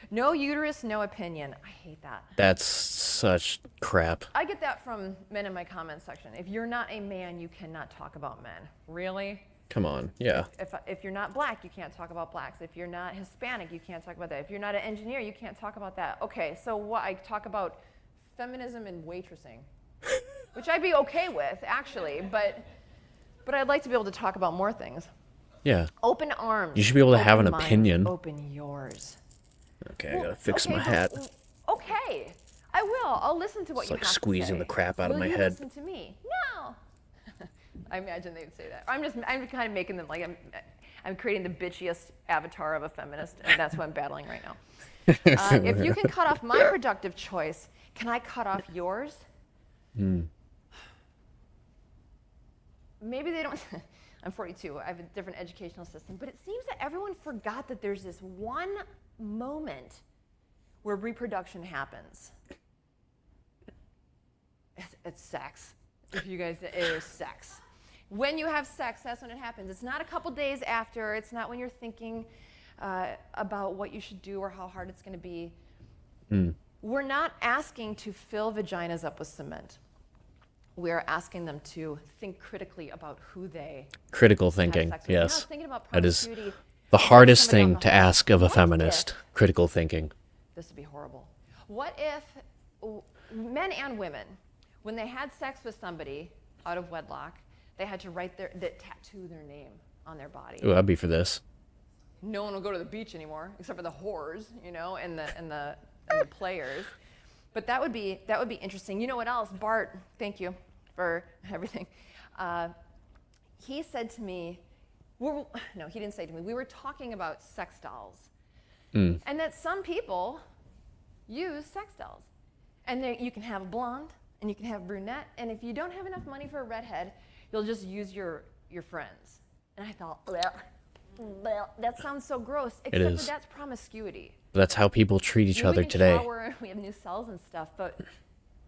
No uterus, no opinion. I hate that. That's such crap. I get that from men in my comment section. If you're not a man, you cannot talk about men. Really? Come on. Yeah. If you're not black, you can't talk about blacks. If you're not Hispanic, you can't talk about that. If you're not an engineer, you can't talk about that. Okay, so what I talk about feminism and waitressing, which I'd be okay with actually, but I'd like to be able to talk about more things. Yeah. Open arms. You should be able to have an open minds, opinion. Open yours. Okay, I gotta fix my but- hat. Okay, I will. I'll listen to what It's you like have squeezing to say. the crap out of Will my you head. Listen to me. No. I imagine they would say that. I'm kind of making them like I'm creating the bitchiest avatar of a feminist, and that's what I'm battling right now. If you can cut off my productive choice, can I cut off yours? Maybe they don't. I'm 42. I have a different educational system, but it seems that everyone forgot that there's this one moment where reproduction happens. It's sex. If you guys, it is sex. When you have sex, that's when it happens. It's not a couple days after. It's not when you're thinking about what you should do or how hard it's going to be. We're not asking to fill vaginas up with cement. We are asking them to think critically about who they Critical have thinking, sex with. yes. Now, thinking about That is promiscuity, the hardest somebody on thing the to whole- ask of a What feminist. if- Critical thinking. This would be horrible. What if men and women, when they had sex with somebody out of wedlock, they had to tattoo their name on their body? Ooh, I'd be for this. No one will go to the beach anymore, except for the whores, and the players. But that would be interesting. You know what else? Bart, thank you for everything. He said to me, no, he didn't say to me. We were talking about sex dolls, and that some people use sex dolls, and you can have a blonde, and you can have brunette, and if you don't have enough money for a redhead, you'll just use your friends. And I thought, bleh, that sounds so gross, except for that's promiscuity. That's how people treat each other today. Shower, we have new cells and stuff, but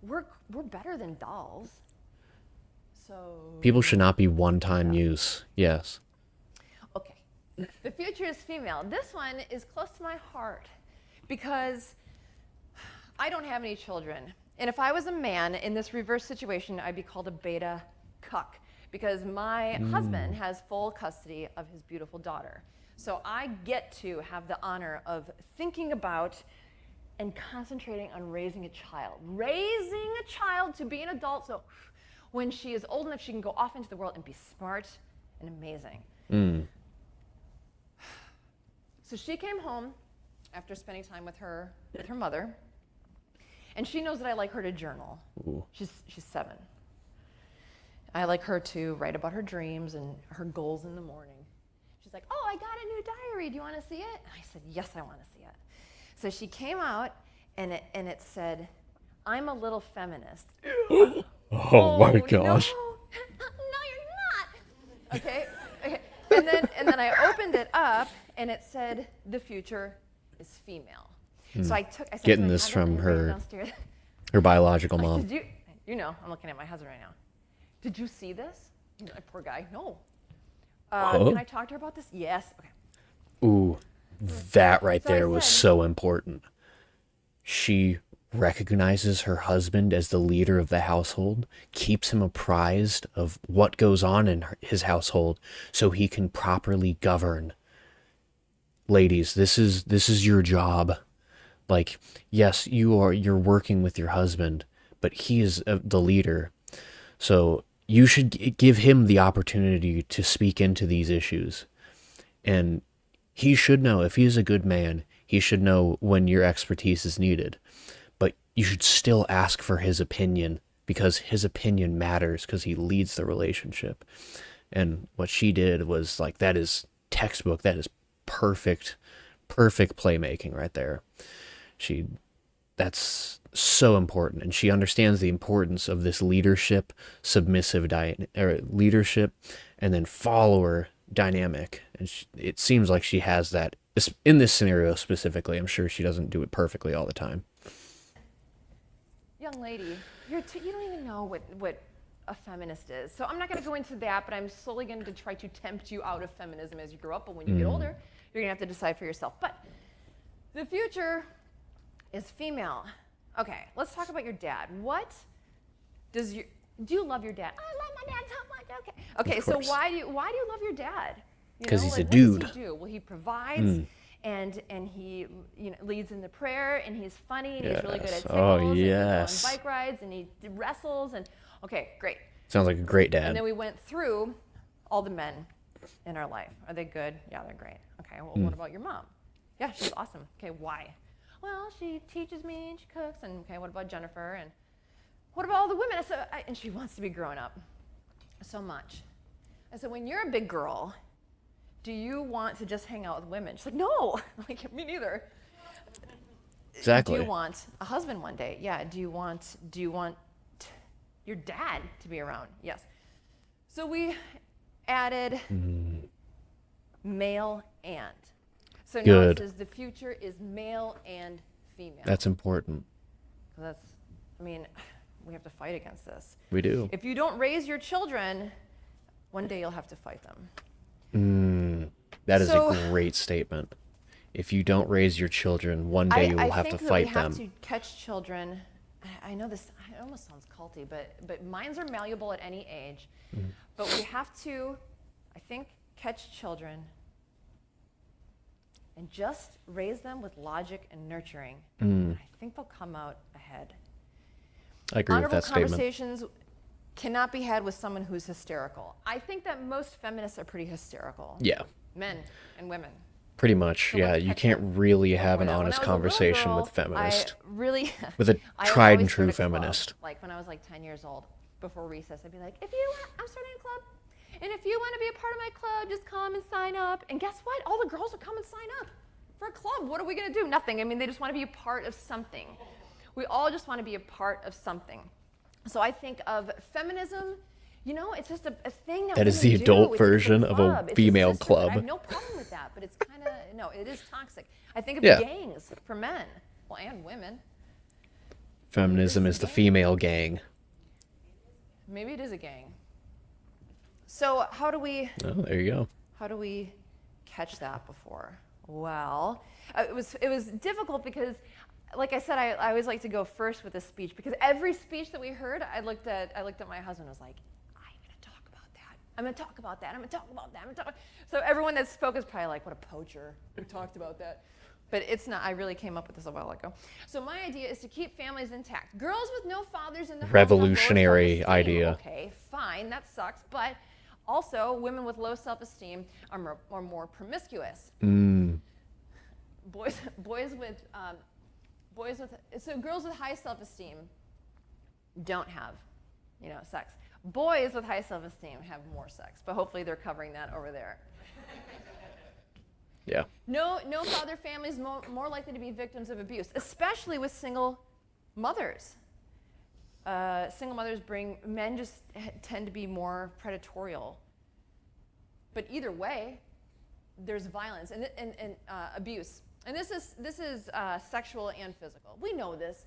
we're better than dolls. So People should not be one-time use. Yes. Okay. The future is female. This one is close to my heart because I don't have any children. And if I was a man in this reverse situation, I'd be called a beta cuck because my husband has full custody of his beautiful daughter. So I get to have the honor of thinking about and concentrating on raising a child. Raising a child to be an adult, so when she is old enough, she can go off into the world and be smart and amazing. So she came home after spending time with her mother, and she knows that I like her to journal. She's 7. I like her to write about her dreams and her goals in the morning. She's like, oh, I got a new diary. Do you want to see it? And I said, yes, I want to see it. So she came out, and it said, I'm a little feminist. Oh my gosh. No, you're not. Okay. And then I opened it up, and it said, the future is female. So I said, getting this from her biological mom. You know, I'm looking at my husband right now. Did you see this? Poor guy. No. Can I talk to her about this? Yes. Okay. Ooh, that right there was so important. She recognizes her husband as the leader of the household, keeps him apprised of what goes on in his household so he can properly govern. Ladies, this is your job. Like, yes, you're working with your husband, but he is the leader. So you should give him the opportunity to speak into these issues. And he should know, if he's a good man, he should know when your expertise is needed. But you should still ask for his opinion, because his opinion matters, because he leads the relationship. And what she did was, like, that is textbook. That is perfect playmaking right there. That's so important, and she understands the importance of this leadership, submissive leadership, and then follower dynamic. And it seems like she has that in this scenario specifically. I'm sure she doesn't do it perfectly all the time. Young lady, you don't even know what a feminist is. So I'm not going to go into that, but I'm slowly going to try to tempt you out of feminism as you grow up. But when you get older, you're going to have to decide for yourself. But the future is female. Okay, let's talk about your dad. Do you love your dad? I love my dad so much. Okay, so why do you love your dad? Because he's a dude. What does he do? Well, he provides, and he leads in the prayer, and he's funny, and he's really good at tables, and he goes on bike rides, and he wrestles, and okay, great. Sounds like a great dad. And then we went through all the men in our life. Are they good? Yeah, they're great. Okay, well, what about your mom? Yeah, she's awesome. Okay, why? Well, she teaches me and she cooks. And okay, what about Jennifer? And what about all the women? I said, and she wants to be grown up so much. I said, when you're a big girl, do you want to just hang out with women? She's like, no. I'm like, me neither. Exactly. Do you want a husband one day? Yeah. Do you want your dad to be around? Yes. So we added male and. So now it says the future is male and female. That's important. We have to fight against this. We do. If you don't raise your children, one day you'll have to fight them. That is a great statement. If you don't raise your children, one day you will have to fight them. I think we have to catch children. I know this, it almost sounds culty, but minds are malleable at any age. But we have to, I think, catch children and just raise them with logic and nurturing. And I think they'll come out ahead. I agree with that statement. Honorable conversations cannot be had with someone who's hysterical. I think that most feminists are pretty hysterical. Yeah. Men and women. Pretty much, so yeah. You can't really have an honest conversation with a feminist. With a tried and true feminist. Like when I was like 10 years old, before recess, I'd be like, I'm starting a club. And if you want to be a part of my club, just come and sign up. And guess what? All the girls would come and sign up for a club. What are we going to do? Nothing. They just want to be a part of something. We all just want to be a part of something. So I think of feminism, you know, it's just a thing that That is women the adult do. It's version a of club. a It's female sisterhood. club. I have no problem with that, but it's kind of, no, it is toxic. I think of Yeah. gangs for men, well, and women. Feminism is the female gang. Maybe it is a gang. So how do we... Oh, there you go. How do we catch that before? Well, it was difficult because, like I said, I always like to go first with a speech because every speech that we heard, I looked at my husband and was like, I'm going to talk about that. I'm going to talk about that. I'm going to talk about that. I'm going to talk. So everyone that spoke is probably like, what a poacher who talked about that. But it's not. I really came up with this a while ago. So my idea is to keep families intact. Girls with no fathers in the home. Revolutionary idea. Okay, fine, that sucks. But also, women with low self-esteem are more promiscuous. Girls with high self-esteem don't have, you know, sex. Boys with high self-esteem have more sex, but hopefully they're covering that over there. Yeah. No father families more likely to be victims of abuse, especially with single mothers. Single mothers men just tend to be more predatorial. But either way, there's violence and abuse. And this is sexual and physical. We know this.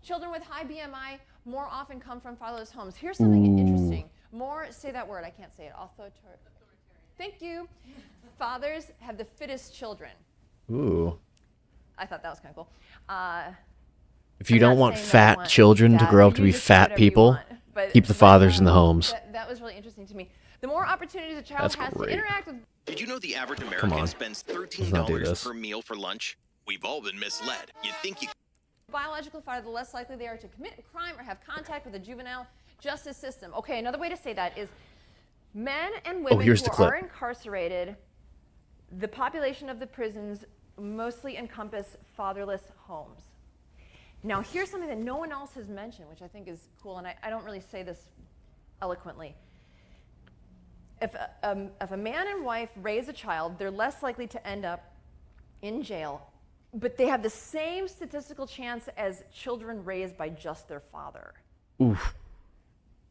Children with high BMI more often come from fatherless homes. Here's something interesting. Say that word, I can't say it. Authoritarian. Thank you. Fathers have the fittest children. Ooh. I thought that was kind of cool. If you don't want fat children to grow up to be fat people, keep the fathers in the homes. That was really interesting to me. The more opportunities a child has to interact with... Did you know the average American spends $13 per meal for lunch? We've all been misled. You think you... Biological father, the less likely they are to commit a crime or have contact with the juvenile justice system. Okay, another way to say that is men and women who are incarcerated, the population of the prisons mostly encompass fatherless homes. Now, here's something that no one else has mentioned, which I think is cool, and I don't really say this eloquently. If a man and wife raise a child, they're less likely to end up in jail, but they have the same statistical chance as children raised by just their father. Oof.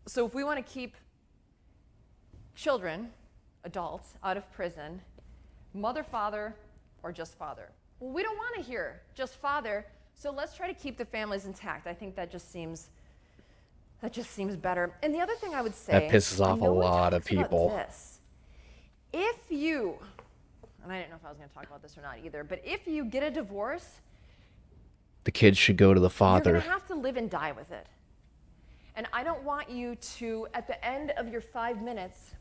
So if we want to keep children, adults, out of prison, mother, father, or just father. Well, we don't want to hear just father, so let's try to keep the families intact. I think that just seems better. And the other thing I would say, that pisses off a lot of people. If you, and I didn't know if I was going to talk about this or not either, but if you get a divorce, the kids should go to the father. You're going to have to live and die with it. And I don't want you to, at the end of your 5 minutes,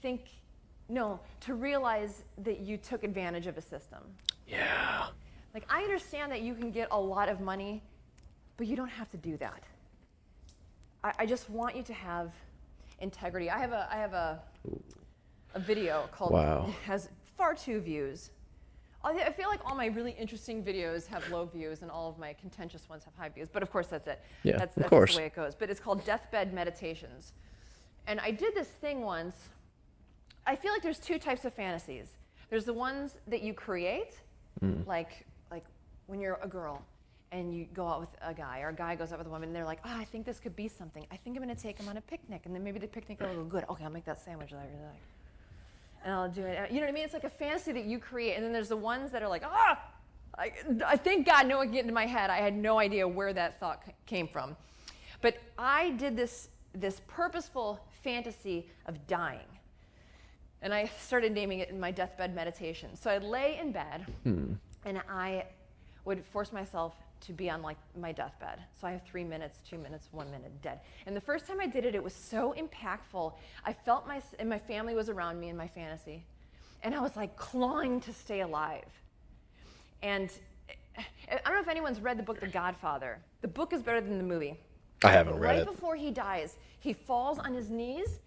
to realize that you took advantage of a system. Yeah. Like, I understand that you can get a lot of money, but you don't have to do that. I just want you to have integrity. I have a video called, has far too views. I feel like all my really interesting videos have low views and all of my contentious ones have high views, but of course that's it. Yeah, that's of course. the way it goes. But it's called Deathbed Meditations. And I did this thing once. I feel like there's two types of fantasies. There's the ones that you create, like when you're a girl and you go out with a guy, or a guy goes out with a woman and they're like, oh, I think this could be something. I think I'm going to take him on a picnic, and then maybe the picnic will go good. Okay, I'll make that sandwich that I really like. And I'll do it. You know what I mean? It's like a fantasy that you create. And then there's the ones that are like, I thank God no one can get into my head. I had no idea where that thought came from. But I did this purposeful fantasy of dying. And I started naming it in my deathbed meditation. So I'd lay in bed, and I would force myself to be on like my deathbed. So I have 3 minutes, 2 minutes, 1 minute, dead. And the first time I did it, it was so impactful. I felt my family was around me in my fantasy. And I was like clawing to stay alive. And I don't know if anyone's read the book The Godfather. The book is better than the movie. I haven't read it. Right before he dies, he falls on his knees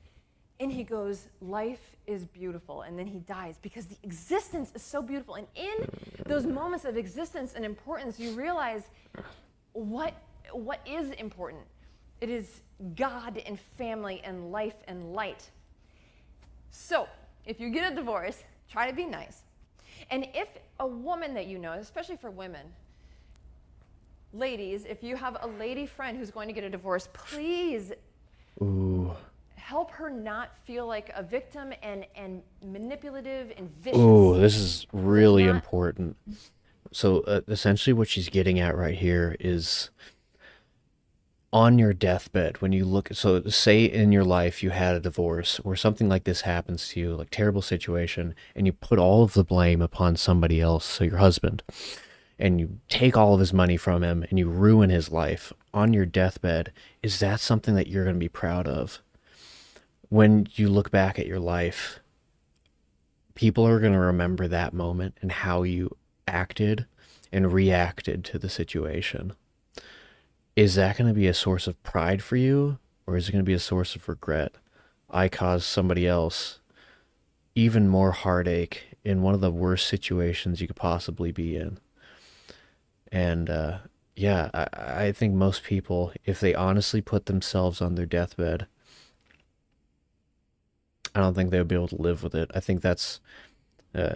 and he goes, life is beautiful, and then he dies because the existence is so beautiful. And in those moments of existence and importance, you realize what is important. It is God and family and life and light. So if you get a divorce, try to be nice. And if a woman that you know, especially for women, ladies, if you have a lady friend who's going to get a divorce, please help her not feel like a victim and manipulative and vicious. Ooh, this is really important. So essentially what she's getting at right here is on your deathbed, when you look, so say in your life you had a divorce or something like this happens to you, like terrible situation, and you put all of the blame upon somebody else, so your husband, and you take all of his money from him and you ruin his life on your deathbed. Is that something that you're going to be proud of? When you look back at your life, people are going to remember that moment and how you acted and reacted to the situation. Is that going to be a source of pride for you, or is it going to be a source of regret? I caused somebody else even more heartache in one of the worst situations you could possibly be in. And yeah, I think most people, if they honestly put themselves on their deathbed, I don't think they would be able to live with it. I think that's,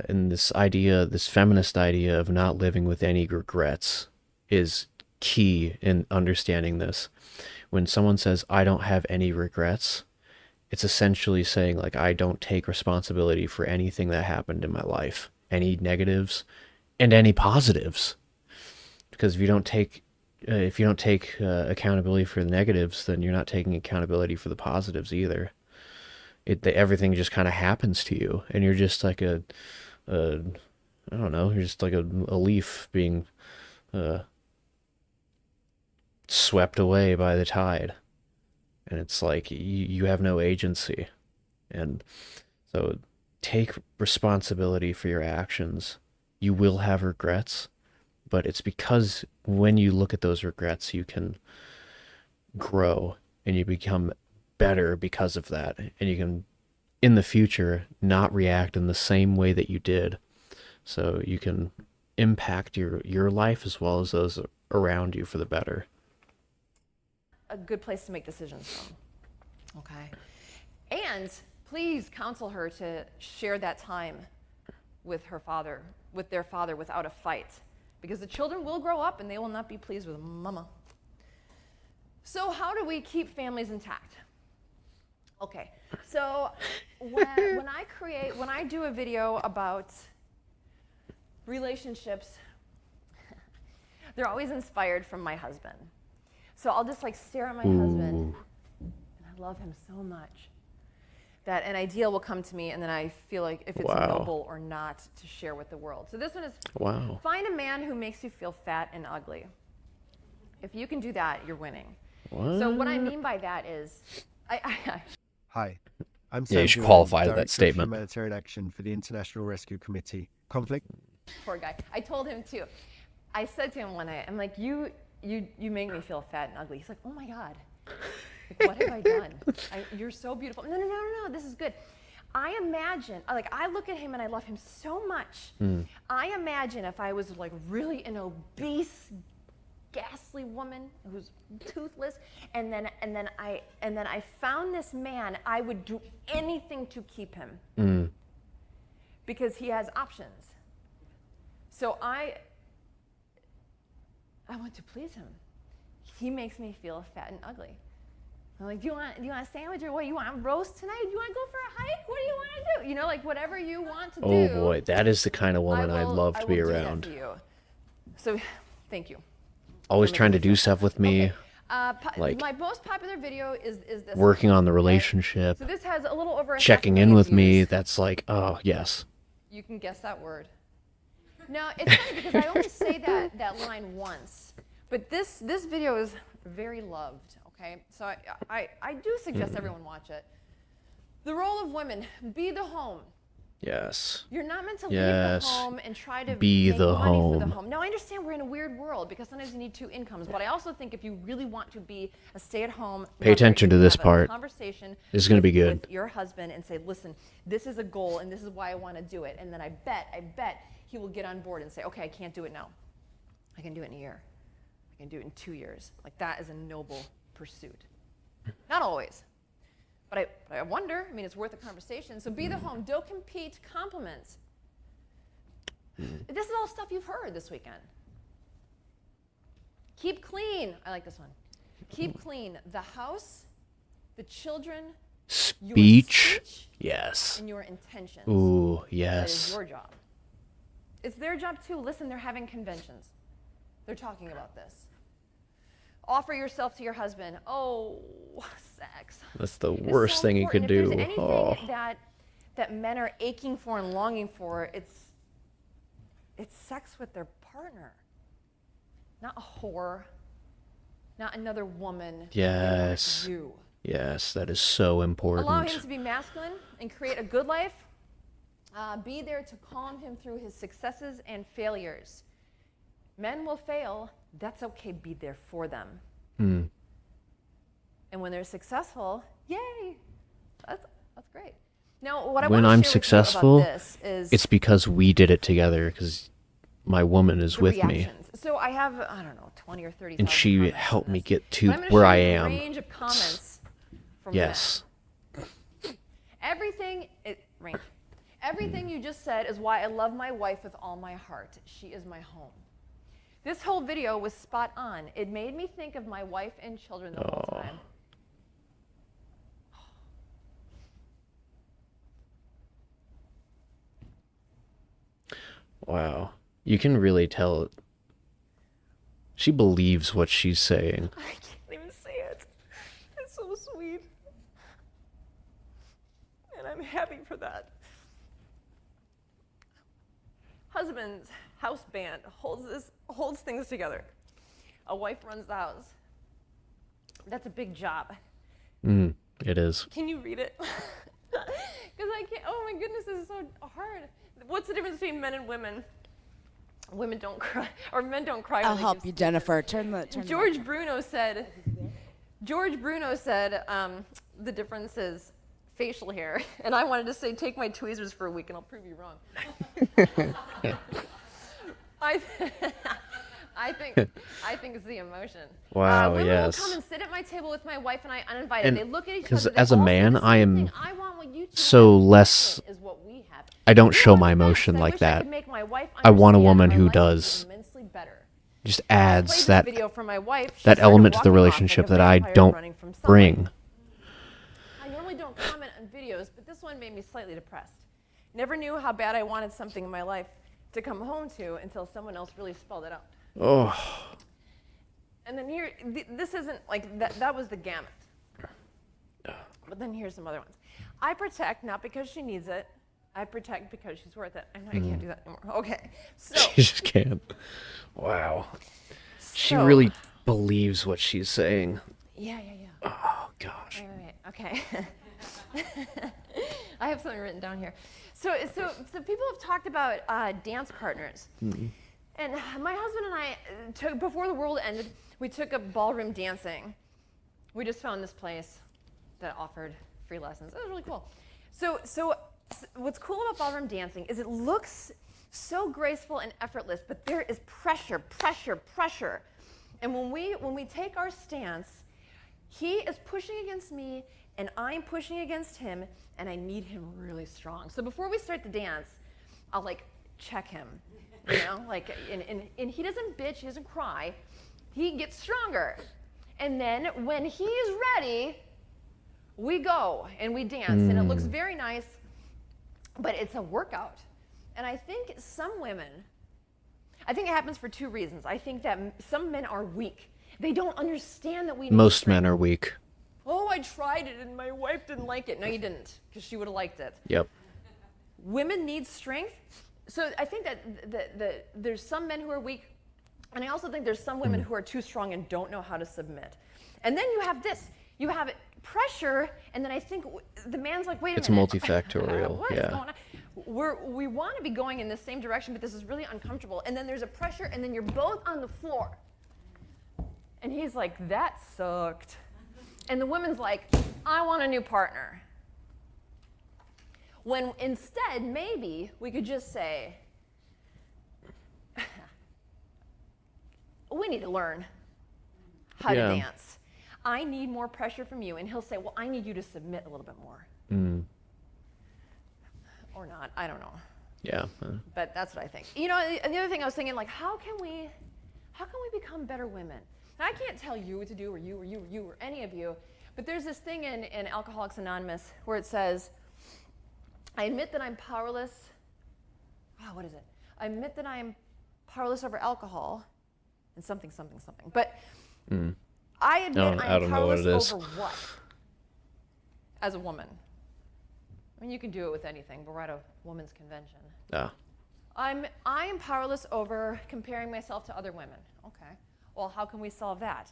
in this idea, this feminist idea of not living with any regrets is key in understanding this. When someone says, I don't have any regrets, it's essentially saying, like, I don't take responsibility for anything that happened in my life, any negatives and any positives. Because if you don't take accountability for the negatives, then you're not taking accountability for the positives either. Everything just kind of happens to you, and you're just like I don't know, you're just like a leaf being swept away by the tide, and it's like you have no agency. And so take responsibility for your actions. You will have regrets, but it's because when you look at those regrets, you can grow and you become better because of that, and you can in the future not react in the same way that you did, so you can impact your life as well as those around you for the better. A good place to make decisions from. Okay. And please counsel her to share that time with her father, with their father, without a fight, because the children will grow up and they will not be pleased with mama. So how do we keep families intact? Okay, so when I do a video about relationships, they're always inspired from my husband. So I'll just like stare at my husband, and I love him so much that an idea will come to me, and then I feel like if it's noble or not to share with the world. So this one is, find a man who makes you feel fat and ugly. If you can do that, you're winning. So what I mean by that is, Hi, I'm Yeah, you should Sam qualify Dillon, that Director statement. of Humanitarian Action for the International Rescue Committee. Conflict? Poor guy. I told him too. I said to him one night, I'm like, you make me feel fat and ugly. He's like, oh my God, like, what have I done? You're so beautiful. No, this is good. I imagine, like, I look at him and I love him so much. I imagine if I was like really an obese, ghastly woman who's toothless, and then I found this man, I would do anything to keep him because he has options. So I want to please him. He makes me feel fat and ugly. I'm like, do you want a sandwich, or what? You want roast tonight? Do you want to go for a hike? What do you want to do? You know, like whatever you want to do. Oh boy, that is the kind of woman I'd love to be around. Do that for you. So, thank you. Always trying to do stuff with me. Like my most popular video is this. Working on the relationship. So this has a little over a checking in with me. That's like, oh yes. You can guess that word. No, it's funny because I only say that line once, but this video is very loved. Okay, so I do suggest everyone watch it. The role of women: be the home. Yes. You're not meant to leave the home and try to be make the money home. for the home. Now, I understand we're in a weird world because sometimes you need two incomes, but I also think if you really want to be a stay-at-home, Pay attention to this part. Conversation this is going to be good. with your husband and say, listen, this is a goal and this is why I want to do it. And then I bet he will get on board and say, okay, I can't do it now. I can do it in a year. I can do it in 2 years. Like, that is a noble pursuit. Not always. But I wonder, I mean, it's worth a conversation. So be the home, don't compete, compliments. This is all stuff you've heard this weekend. Keep clean. I like this one. Keep clean the house, the children, Speech. your speech, Yes. and your intentions. Ooh, That is yes. your job. It's their job too. Listen, they're having conventions. They're talking about this. Offer yourself to your husband. Oh, sex. That's the It's worst so thing you could important. do. If there's anything Oh. that men are aching for and longing for, it's sex with their partner. Not a whore. Not another woman. Yes. You. Yes, that is so important. Allow him to be masculine and create a good life. Be there to calm him through his successes and failures. Men will fail. That's okay. Be there for them. Hmm. And when they're successful, yay! That's great. Now, what I When want I'm to share with you successful, about this is it's because we did it together, because my woman is the with me. reactions. So I have, I don't know, 20 or 30. And she helped me get to But I'm gonna where show I you the am. range of comments from Yes. men. Everything you just said is why I love my wife with all my heart. She is my home. This whole video was spot on. It made me think of my wife and children the whole time. Wow. You can really tell she believes what she's saying. I can't even say it. It's so sweet. And I'm happy for that. Husband's house band holds things together. A wife runs the house. That's a big job. It is. Can you read it? Because I can't. Oh my goodness, this is so hard. What's the difference between men and women? Women don't cry, or men don't cry. I'll help you, Jennifer. Turn the. George Bruno said. The difference is facial hair, and I wanted to say, take my tweezers for a week, and I'll prove you wrong. I think it's the emotion. Wow, women yes. will come and sit at my table with my wife and I uninvited. They look at each Because other. They as a all say man, the same I am thing. I want what you two so have. less. Is what we have. I don't You show are my the best. emotion I like wish I that. could make my wife I want a understand woman our who life is does. immensely better. Just I adds played this that video for my wife. She that started element to the walking off relationship like a that I vampire don't running from sunlight. bring. I normally don't comment on videos, but this one made me slightly depressed. Never knew how bad I wanted something in my life to come home to until someone else really spelled it out. Oh. And then here, this isn't like that. That was the gamut. But then here's some other ones. I protect not because she needs it. I protect because she's worth it. I know I can't do that anymore. Okay, so She just can't. Wow. She So- really believes what she's saying. yeah. Oh gosh. Right. Okay. I have something written down here. So people have talked about dance partners. And my husband and I took, before the world ended, we took up ballroom dancing. We just found this place that offered free lessons. It was really cool. So what's cool about ballroom dancing is it looks so graceful and effortless, but there is pressure. And when we take our stance, he is pushing against me, and I'm pushing against him, and I need him really strong. So before we start the dance, I'll like check him, you know, like, and he doesn't bitch, he doesn't cry, he gets stronger. And then when he's ready, we go and we dance, and it looks very nice, but it's a workout. And I think some women, I think it happens for two reasons. I think that some men are weak. They don't understand that we need Most strength. men are weak. Oh, I tried it and my wife didn't like it. No, you didn't, because she would have liked it. Yep. Women need strength. So I think that there's some men who are weak, and I also think there's some women who are too strong and don't know how to submit. And then you have this. You have pressure, and then I think the man's like, wait a It's minute. multifactorial, What is yeah. going on? We want to be going in the same direction, but this is really uncomfortable. And then there's a pressure, and then you're both on the floor. And he's like, that sucked. And the woman's like, I want a new partner. When instead, maybe we could just say, we need to learn how to dance. I need more pressure from you. And he'll say, well, I need you to submit a little bit more. Or not, I don't know. Yeah. But that's what I think. You know, and the other thing I was thinking, like, how can we how can we become better women? And I can't tell you what to do, or you, or you, or you, or any of you, but there's this thing in Alcoholics Anonymous where it says, I admit that I'm powerless. Oh, what is it? I admit that I'm powerless over alcohol and something, something, something. But I admit I'm powerless over what? As a woman. I mean, you can do it with anything, but we're at a women's convention. I am powerless over comparing myself to other women. Okay. Well, how can we solve that?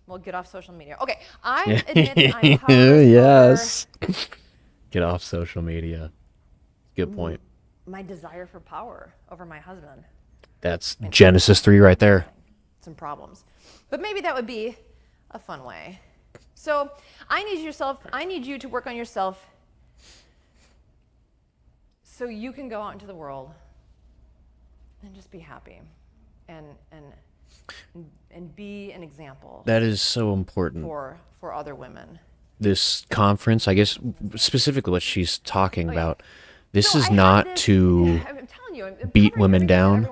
Well, get off social media. Okay. I admit that I'm powerless yes. Get off social media. Good point. My desire for power over my husband. That's Genesis 3 right there. Some problems. But maybe that would be a fun way. So I need you to work on yourself so you can go out into the world and just be happy and be an example. That is so important. For other women. This conference, I guess specifically what she's talking about, this is not to beat women down.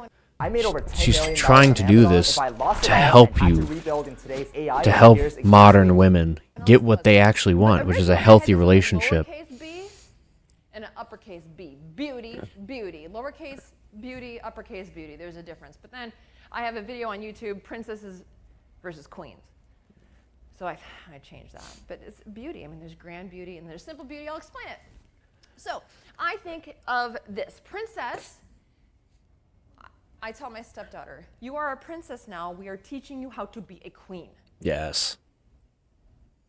She's trying to do this to help you, to help modern women get what they actually want, which is a healthy relationship. Lowercase b and an uppercase B. Beauty, beauty. Lowercase beauty, uppercase beauty. There's a difference. But then I have a video on YouTube, Princesses versus Queens. So I changed that. But it's beauty. I mean, there's grand beauty and there's simple beauty. I'll explain it. So I think of this. Princess, I tell my stepdaughter, you are a princess now. We are teaching you how to be a queen. Yes.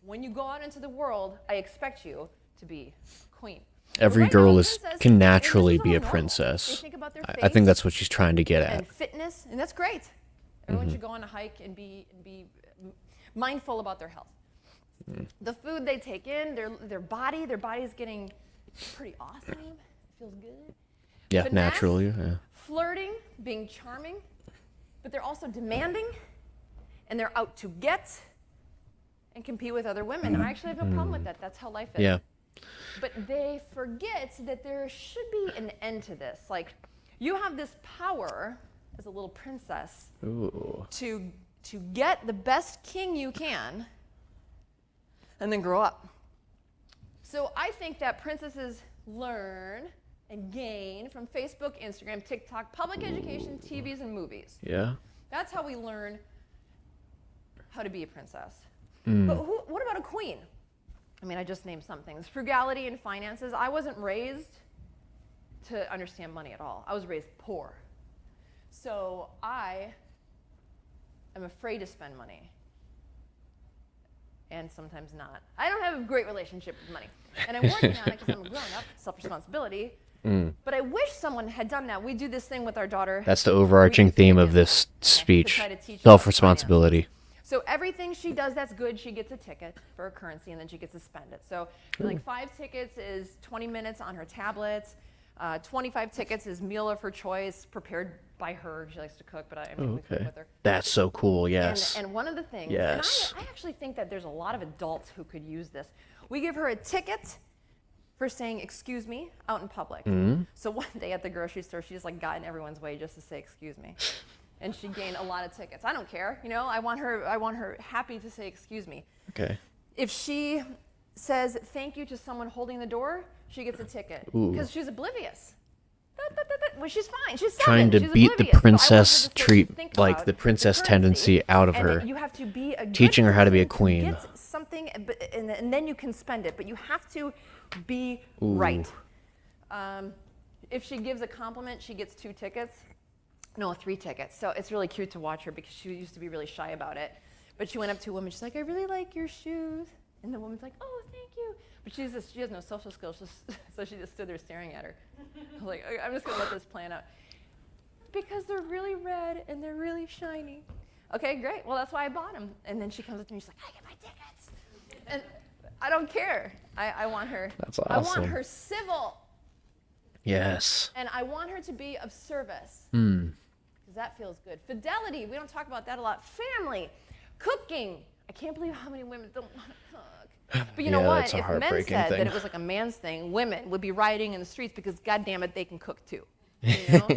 When you go out into the world, I expect you to be a queen. Every girl can naturally be a princess. I think that's what she's trying to get at. And fitness, and that's great. Everyone should go on a hike and be mindful about their health. The food they take in, their body is getting pretty awesome. It feels good. Yeah, Finesse, naturally. Yeah. Flirting, being charming, but they're also demanding, and they're out to get and compete with other women. I actually have no problem with that. That's how life is. Yeah. But they forget that there should be an end to this. Like, you have this power as a little princess to get the best king you can and then grow up. So I think that princesses learn and gain from Facebook, Instagram, TikTok, public education, TVs, and movies. Yeah. That's how we learn how to be a princess. But what about a queen? I mean, I just named some things. Frugality and finances. I wasn't raised to understand money at all. I was raised poor. So I am afraid to spend money. And sometimes not. I don't have a great relationship with money. And I'm working on it because I'm a grown-up, self-responsibility. But I wish someone had done that. We do this thing with our daughter. That's the overarching theme of this speech. Self-responsibility. So everything she does that's good, she gets a ticket for a currency, and then she gets to spend it. So like 5 tickets is 20 minutes on her tablet. 25 tickets is meal of her choice, prepared by her. She likes to cook, but I mean, we cook with her. That's so cool, yes. And one of the things, yes. and I actually think that there's a lot of adults who could use this. We give her a ticket for saying excuse me out in public. So one day at the grocery store, she just like got in everyone's way just to say excuse me. And she gained a lot of tickets. I don't care, you know. I want her happy to say excuse me. Okay. If she says thank you to someone holding the door, she gets a ticket because she's oblivious. Well, she's fine. She's 7. Trying to she's beat the oblivious. princess like the princess tendency out of and her. You have to be a teaching her how to be a person queen. Get something, and then you can spend it. But you have to be right. If she gives a compliment, she gets 2 tickets. No, 3 tickets. So it's really cute to watch her because she used to be really shy about it. But she went up to a woman. She's like, I really like your shoes. And the woman's like, oh, thank you. But she has no social skills, so she just stood there staring at her. I was like, I'm just going to let this plan out. Because they're really red and they're really shiny. Okay, great. Well, that's why I bought them. And then she comes up to me. She's like, I get my tickets. And I don't care. I want her. That's awesome. I want her civil. Yes. And I want her to be of service. Because that feels good. Fidelity, we don't talk about that a lot. Family, cooking. I can't believe how many women don't want to cook. But you know what? If men said that it was like a man's thing, women would be rioting in the streets because, God damn it, they can cook too. You know?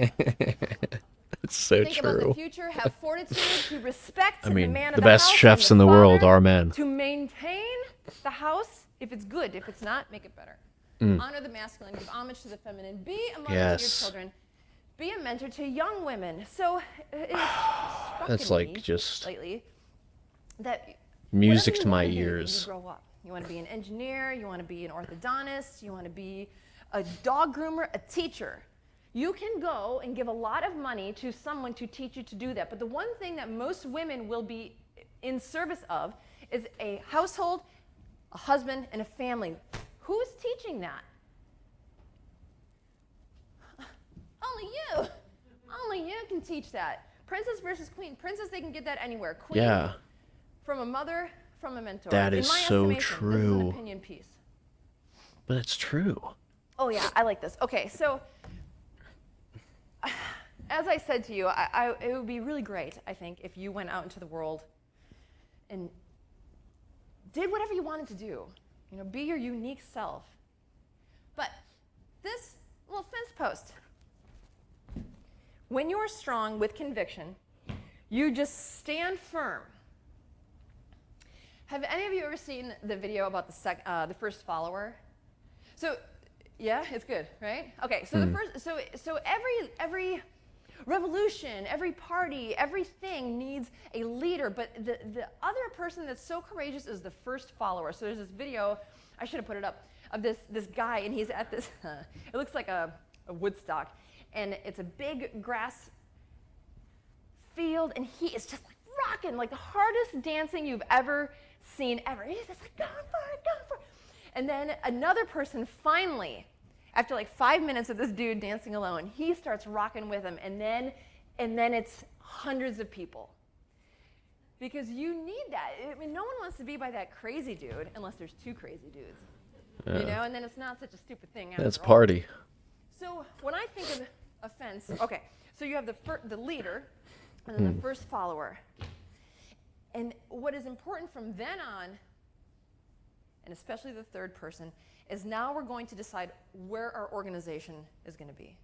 It's so Think about the true. future, have fortitude to respect I mean, the man of the the best house chefs and in the world father, are men. to maintain the house if it's good. If it's not, make it better. Mm. Honor the masculine, give homage to the feminine, be a mother to Yes. your children, be a mentor to young women. So it's That's struck like me just lately that music whatever to you my wanna be when ears. you grow up. You want to be an engineer, you want to be an orthodontist, you want to be a dog groomer, a teacher. You can go and give a lot of money to someone to teach you to do that. But the one thing that most women will be in service of is a household, a husband, and a family. Who's teaching that? Only you. Only you can teach that. Princess versus queen. Princess, they can get that anywhere. Queen, Yeah. from a mother, from a mentor. That In is my so estimation, This is true. an opinion piece. But it's true. Oh yeah, I like this. Okay, so as I said to you, it would be really great, I think, if you went out into the world and did whatever you wanted to do. You know, be your unique self. But this little fence post, when you're strong with conviction, you just stand firm. Have any of you ever seen the video about the first follower? So, yeah, it's good, right? Okay, so the first, so every revolution, every party, everything needs a leader, but the other person that's so courageous is the first follower. So there's this video, I should have put it up, of this guy, and he's at this, it looks like a Woodstock, and it's a big grass field, and he is just like rocking, like the hardest dancing you've ever seen ever. He's just like, going for it, going for it. And then another person finally, after like 5 minutes of this dude dancing alone, he starts rocking with him, and then it's hundreds of people. Because you need that. I mean, no one wants to be by that crazy dude unless there's two crazy dudes. You know, and then it's not such a stupid thing after That's all. party. So when I think of a fence, okay, so you have the leader and then the first follower. And what is important from then on, and especially the third person, is now we're going to decide where our organization is going to be.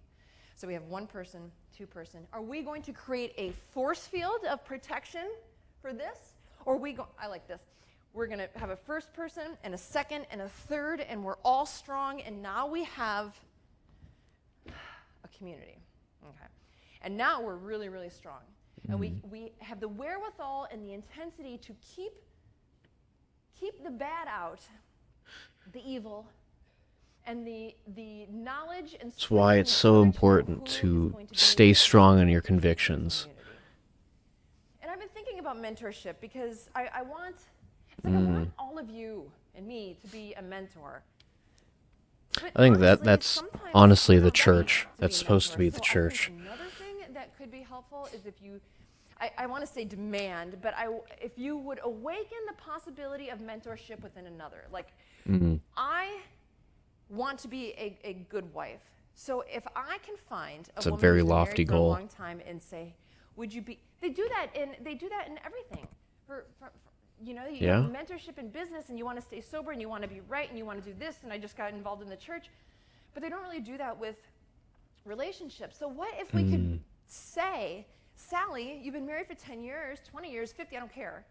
So we have one person, two person. Are we going to create a force field of protection for this? Or are we I like this. We're going to have a first person and a second and a third, and we're all strong, and now we have a community. Okay. And now we're really, really strong. And we have the wherewithal and the intensity to keep the bad out, the evil, and the knowledge and That's why it's so important to stay strong in your convictions. And I've been thinking about mentorship because I want all of you and me to be a mentor. But I think honestly, that's sometimes honestly it's the not ready church. to That's be a supposed to mentor. be the So church. I think another thing that could be helpful is if you, I want to say demand, but if you would awaken the possibility of mentorship within another. Like, I want to be a good wife. So if I can find It's a a woman very who's been lofty married for a goal. long time and say, would you be, they do that in everything. You know, you have mentorship in business, and you want to stay sober, and you want to be right, and you want to do this, and I just got involved in the church. But they don't really do that with relationships. So what if we could say, Sally, you've been married for 10 years, 20 years, 50, I don't care.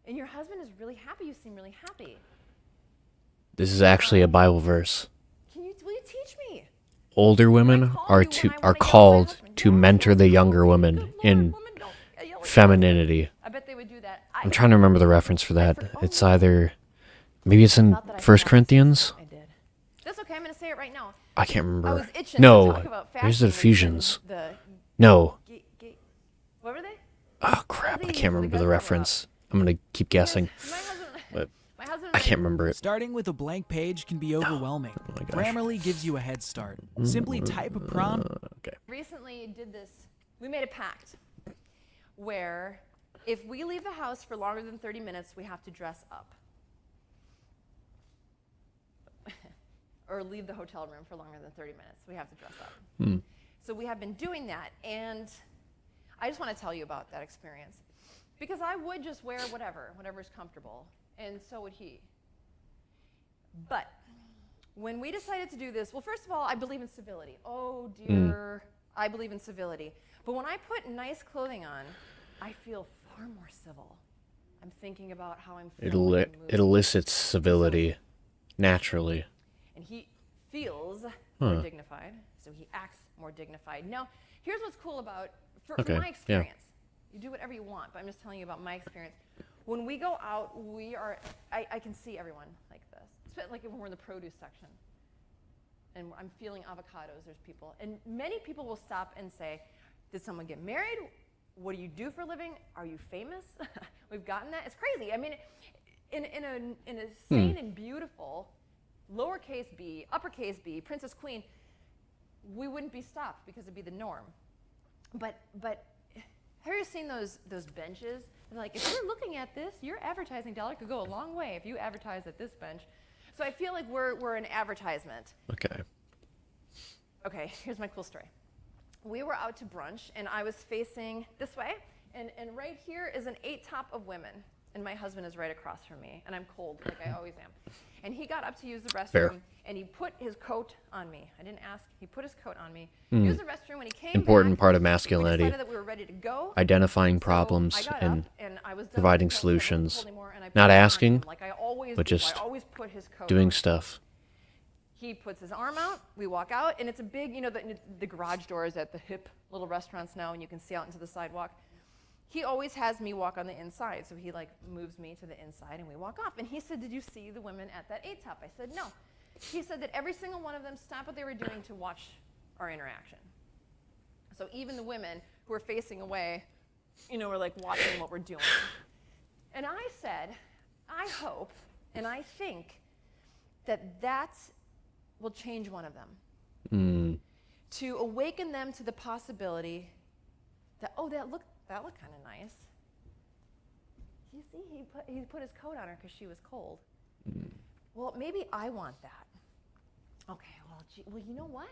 And your husband is really happy, you seem really happy. This is actually a Bible verse. Will you teach me? Older women are called to mentor the younger women in femininity. I bet they would do that. I'm trying to remember the reference for that. It's either, maybe it's in 1 Corinthians? I did. That's okay, I'm going to say it right now. I can't I remember. was itching to No, talk about there's the fashion Ephesians. and the No. what were they? Oh crap, I can't remember the reference. I'm going to keep guessing. But I can't remember it. Starting with a blank page can be overwhelming. Grammarly gives you a head start. Simply type a prompt. Okay. Recently did this, we made a pact where if we leave the house for longer than 30 minutes, we have to dress up. Or leave the hotel room for longer than 30 minutes. We have to dress up. So we have been doing that, and I just want to tell you about that experience. Because I would just wear whatever's comfortable, and so would he. But when we decided to do this, well, first of all, I believe in civility. Oh dear, I believe in civility. But when I put nice clothing on, I feel far more civil. I'm thinking about how I'm feeling. It elicits civility naturally. And he feels more dignified, so he acts more dignified. Now, here's what's cool about, from my experience. You do whatever you want, but I'm just telling you about my experience. When we go out, I can see everyone like this. It's like when we're in the produce section. And I'm feeling avocados, there's people. And many people will stop and say, did someone get married? What do you do for a living? Are you famous? We've gotten that. It's crazy. I mean, in a sane and beautiful, lowercase b, uppercase b, princess queen, we wouldn't be stopped because it'd be the norm. But have you seen those benches? They're like, if you're looking at this, your advertising dollar could go a long way if you advertise at this bench. So I feel like we're an advertisement. Okay. Okay, here's my cool story. We were out to brunch, and I was facing this way, and right here is an 8-top of women, and my husband is right across from me, and I'm cold, like I always am. And he got up to use the restroom, and he put his coat on me. I didn't ask. He put his coat on me. Used the restroom. When he came Important back, part of masculinity. we decided that we were ready to go. Identifying problems and providing solutions. Not asking, but just doing stuff. He puts his arm out, we walk out, and it's a big, you know, the garage doors at the hip little restaurants now, and you can see out into the sidewalk. He always has me walk on the inside, so he like moves me to the inside, and we walk off. And he said, did you see the women at that 8-top? I said, no. He said that every single one of them stopped what they were doing to watch our interaction. So even the women who were facing away, you know, were like watching what we're doing. And I said, I hope, and I think that will change one of them. To awaken them to the possibility that, oh, that looked kind of nice. You see, he put his coat on her because she was cold. Well, maybe I want that. Okay, well, you know what?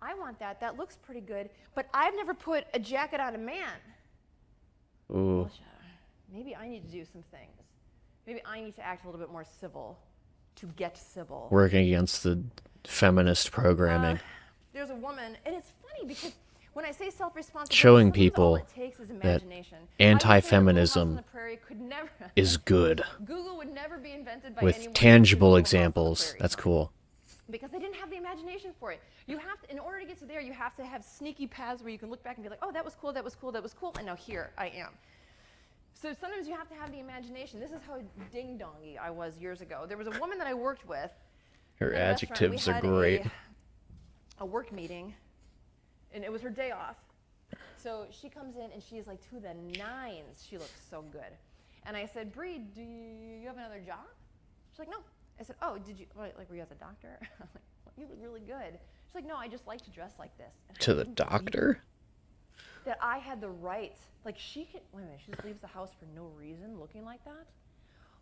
I want that. That looks pretty good. But I've never put a jacket on a man. Ooh. Well, maybe I need to do some things. Maybe I need to act a little bit more civil to get civil. Working against the feminist programming. There's a woman, and it's funny because when I say self-responsibility, Showing people that anti-feminism anti-feminism is good. Google would never be invented by with anyone tangible examples. That's cool. Because they didn't have the imagination for it. You have to, in order to get to there, you have to have sneaky paths where you can look back and be like, oh, that was cool, that was cool, that was cool, and now here I am. So sometimes you have to have the imagination. This is how ding-dongy I was years ago. There was a woman that I worked with. Her adjectives are great. A work meeting, and it was her day off. So she comes in, and she's like to the nines. She looks so good. And I said, Bree, do you have another job? She's like, no. I said, oh, did you, like, were you at the doctor? I'm like, well, you look really good. She's like, no, I just like to dress like this. And to the doctor? That I had the right, like she could, wait a minute, she just leaves the house for no reason looking like that?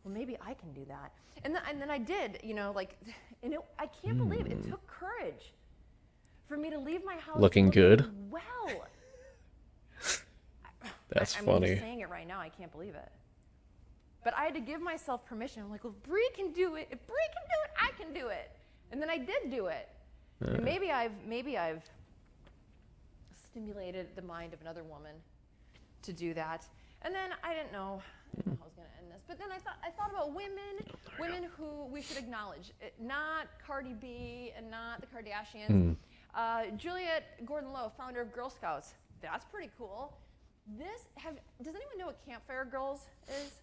Well, maybe I can do that. And then I did, you know, like, and I can't believe it took courage for me to leave my house looking good. Well. That's I'm funny. just saying it right now, I can't believe it. But I had to give myself permission. I'm like, well, Bree can do it. If Bree can do it, I can do it. And then I did do it. And maybe I've stimulated the mind of another woman to do that. And then I didn't know how I was going to end this. But then I thought about women who we should acknowledge. Not Cardi B and not the Kardashians. Juliet Gordon-Lowe, founder of Girl Scouts. That's pretty cool. Does anyone know what Campfire Girls is?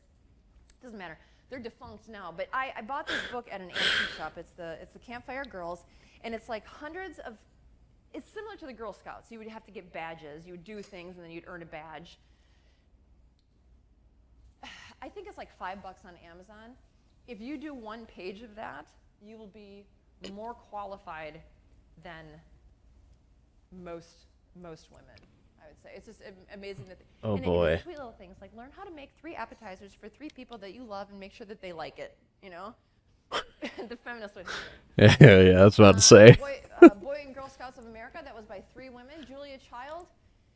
Doesn't matter. They're defunct now. But I bought this book at an antique shop. It's the Campfire Girls, and it's like hundreds of. It's similar to the Girl Scouts. You would have to get badges. You would do things, and then you'd earn a badge. I think it's like $5 on Amazon. If you do one page of that, you will be more qualified than most women. I would say it's just amazing that. Oh and boy! It's sweet little things like learn how to make 3 appetizers for 3 people that you love and make sure that they like it. You know, the feminist way. Yeah, I was about to say. Boy and Girl Scouts of America. That was by 3 women. Julia Child,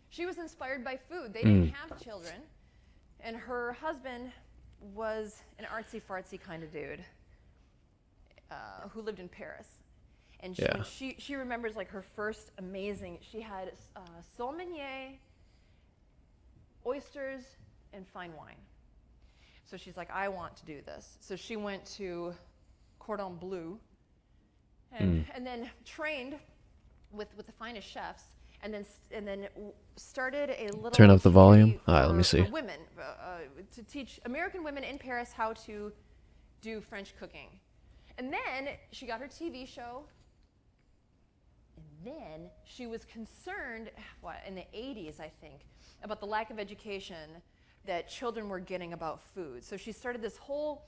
she was inspired by food. They didn't have children, and her husband was an artsy-fartsy kind of dude who lived in Paris. And she remembers like her first amazing, she had sole meunier oysters and fine wine. So she's like, I want to do this. So she went to Cordon Bleu and then trained with the finest chefs, and then started a little Turn up the volume. for, All right, let me see. for women to teach American women in Paris how to do French cooking. And then she got her TV show. And then she was concerned, in the 80s, I think, about the lack of education that children were getting about food. So she started this whole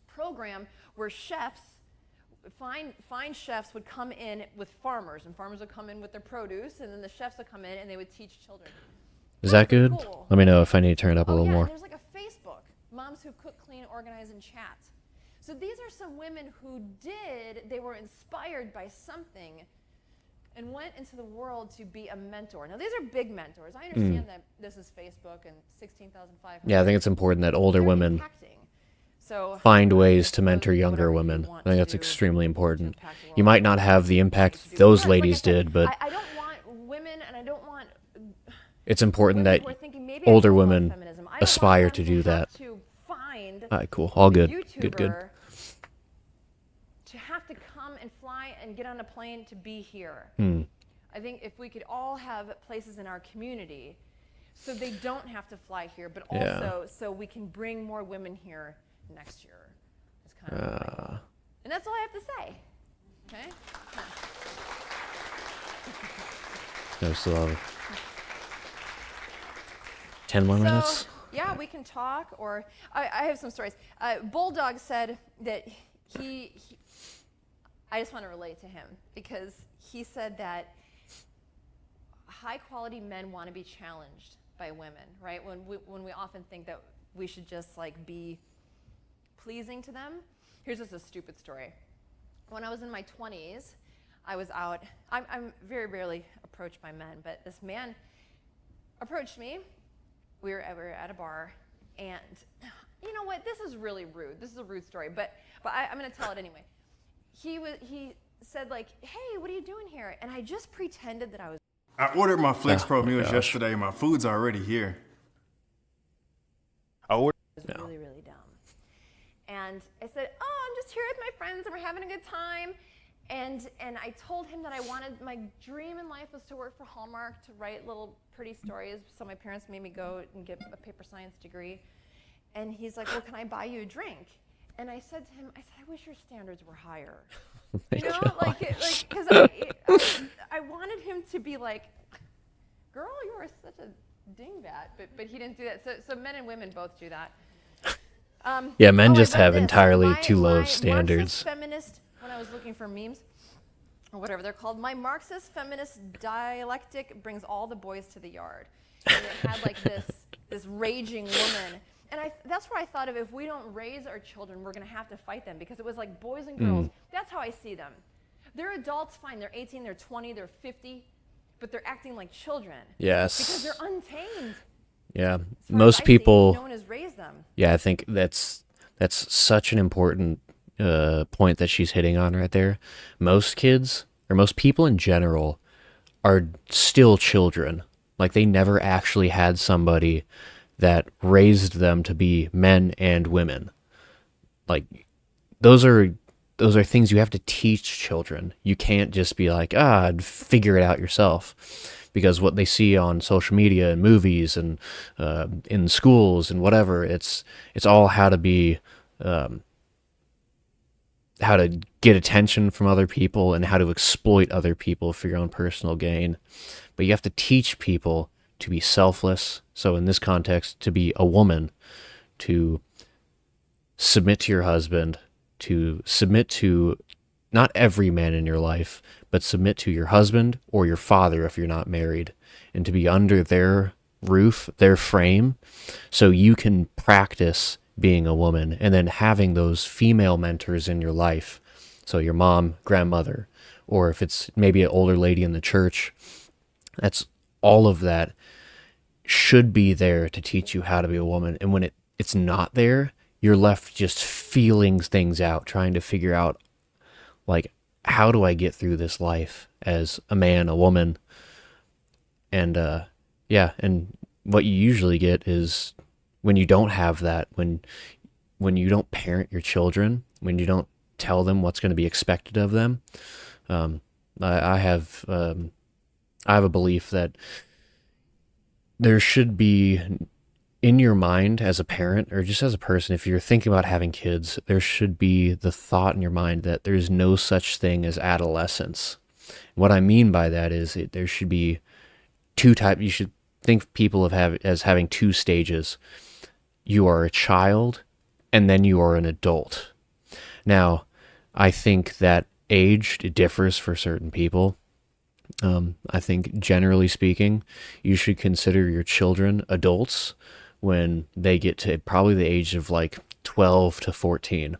program where chefs, fine chefs would come in with farmers, and farmers would come in with their produce, and then the chefs would come in and they would teach children. Is that good? Cool. Let me know if I need to turn it up a little And more. there's like a Facebook, Moms Who Cook, Clean, Organize, and Chat. So these are some women who they were inspired by something and went into the world to be a mentor. Now, these are big mentors. I understand that this is Facebook and 16,500. Yeah, I think it's important that older women So find ways to mentor younger women. I think that's extremely important. You might not have the impact those ladies did, but I don't want women, and I don't want it's important that who are thinking, maybe I older don't want women feminism. I don't aspire want to them do that. To find All right, cool. All good. Good. YouTuber to have to come and fly and get on a plane to be here. I think if we could all have places in our community so they don't have to fly here, but also so we can bring more women here next year. It's kind of and that's all I have to say. Okay? No, still have 10 more minutes. Yeah, we can talk, or I have some stories. Bulldog said that I just want to relate to him because he said that high quality men want to be challenged by women, right? When we often think that we should just like be pleasing to them. Here's just a stupid story. When I was in my 20s, I was out. I'm very rarely approached by men, but this man approached me. We were at a bar, and you know what? This is really rude. This is a rude story, but I'm going to tell it anyway. He said like, "Hey, what are you doing here?" And I just pretended that I was. I ordered my Flex Pro meals yesterday. My food's already here. It was really, really dumb. And I said, "Oh, I'm just here with my friends, and we're having a good time." And I told him that my dream in life was to work for Hallmark, to write little pretty stories. So my parents made me go and get a paper science degree. And he's like, "Well, can I buy you a drink?" And I said to him, I wish your standards were higher. You know, because I wanted him to be like, "Girl, you are such a dingbat," but he didn't do that. So men and women both do that. Yeah, men just have entirely too low standards. Marxist feminist, when I was looking for memes, or whatever they're called, my Marxist feminist dialectic brings all the boys to the yard. And it had like this raging woman. And that's where I thought of, if we don't raise our children, we're going to have to fight them, because it was like boys and girls. That's how I see them. They're adults, fine. They're 18, they're 20, they're 50, but they're acting like children. Yes. Because they're untamed. Yeah, So most people. No one has raised them. Yeah, I think that's such an important point that she's hitting on right there. Most kids, or most people in general, are still children. Like, they never actually had somebody that raised them to be men and women. Like, those are things you have to teach children. You can't just be like, figure it out yourself. Because what they see on social media and movies and in schools and whatever, it's all how to be, how to get attention from other people and how to exploit other people for your own personal gain. But you have to teach people to be selfless. So in this context, to be a woman, to submit to your husband, to submit to not every man in your life, but submit to your husband or your father if you're not married, and to be under their roof, their frame, so you can practice being a woman, and then having those female mentors in your life. So your mom, grandmother, or if it's maybe an older lady in the church, that's all of that should be there to teach you how to be a woman. And when it's not there, you're left just feeling things out, trying to figure out, like, how do I get through this life as a man, a woman? And yeah, and what you usually get is when you don't have that, when you don't parent your children, when you don't tell them what's going to be expected of them. I have a belief that there should be, in your mind as a parent or just as a person, if you're thinking about having kids, there should be the thought in your mind that there's no such thing as adolescence. What I mean by that is there should be you should think people as having two stages. You are a child and then you are an adult. Now, I think that age differs for certain people. I think generally speaking, you should consider your children adults when they get to probably the age of like 12 to 14.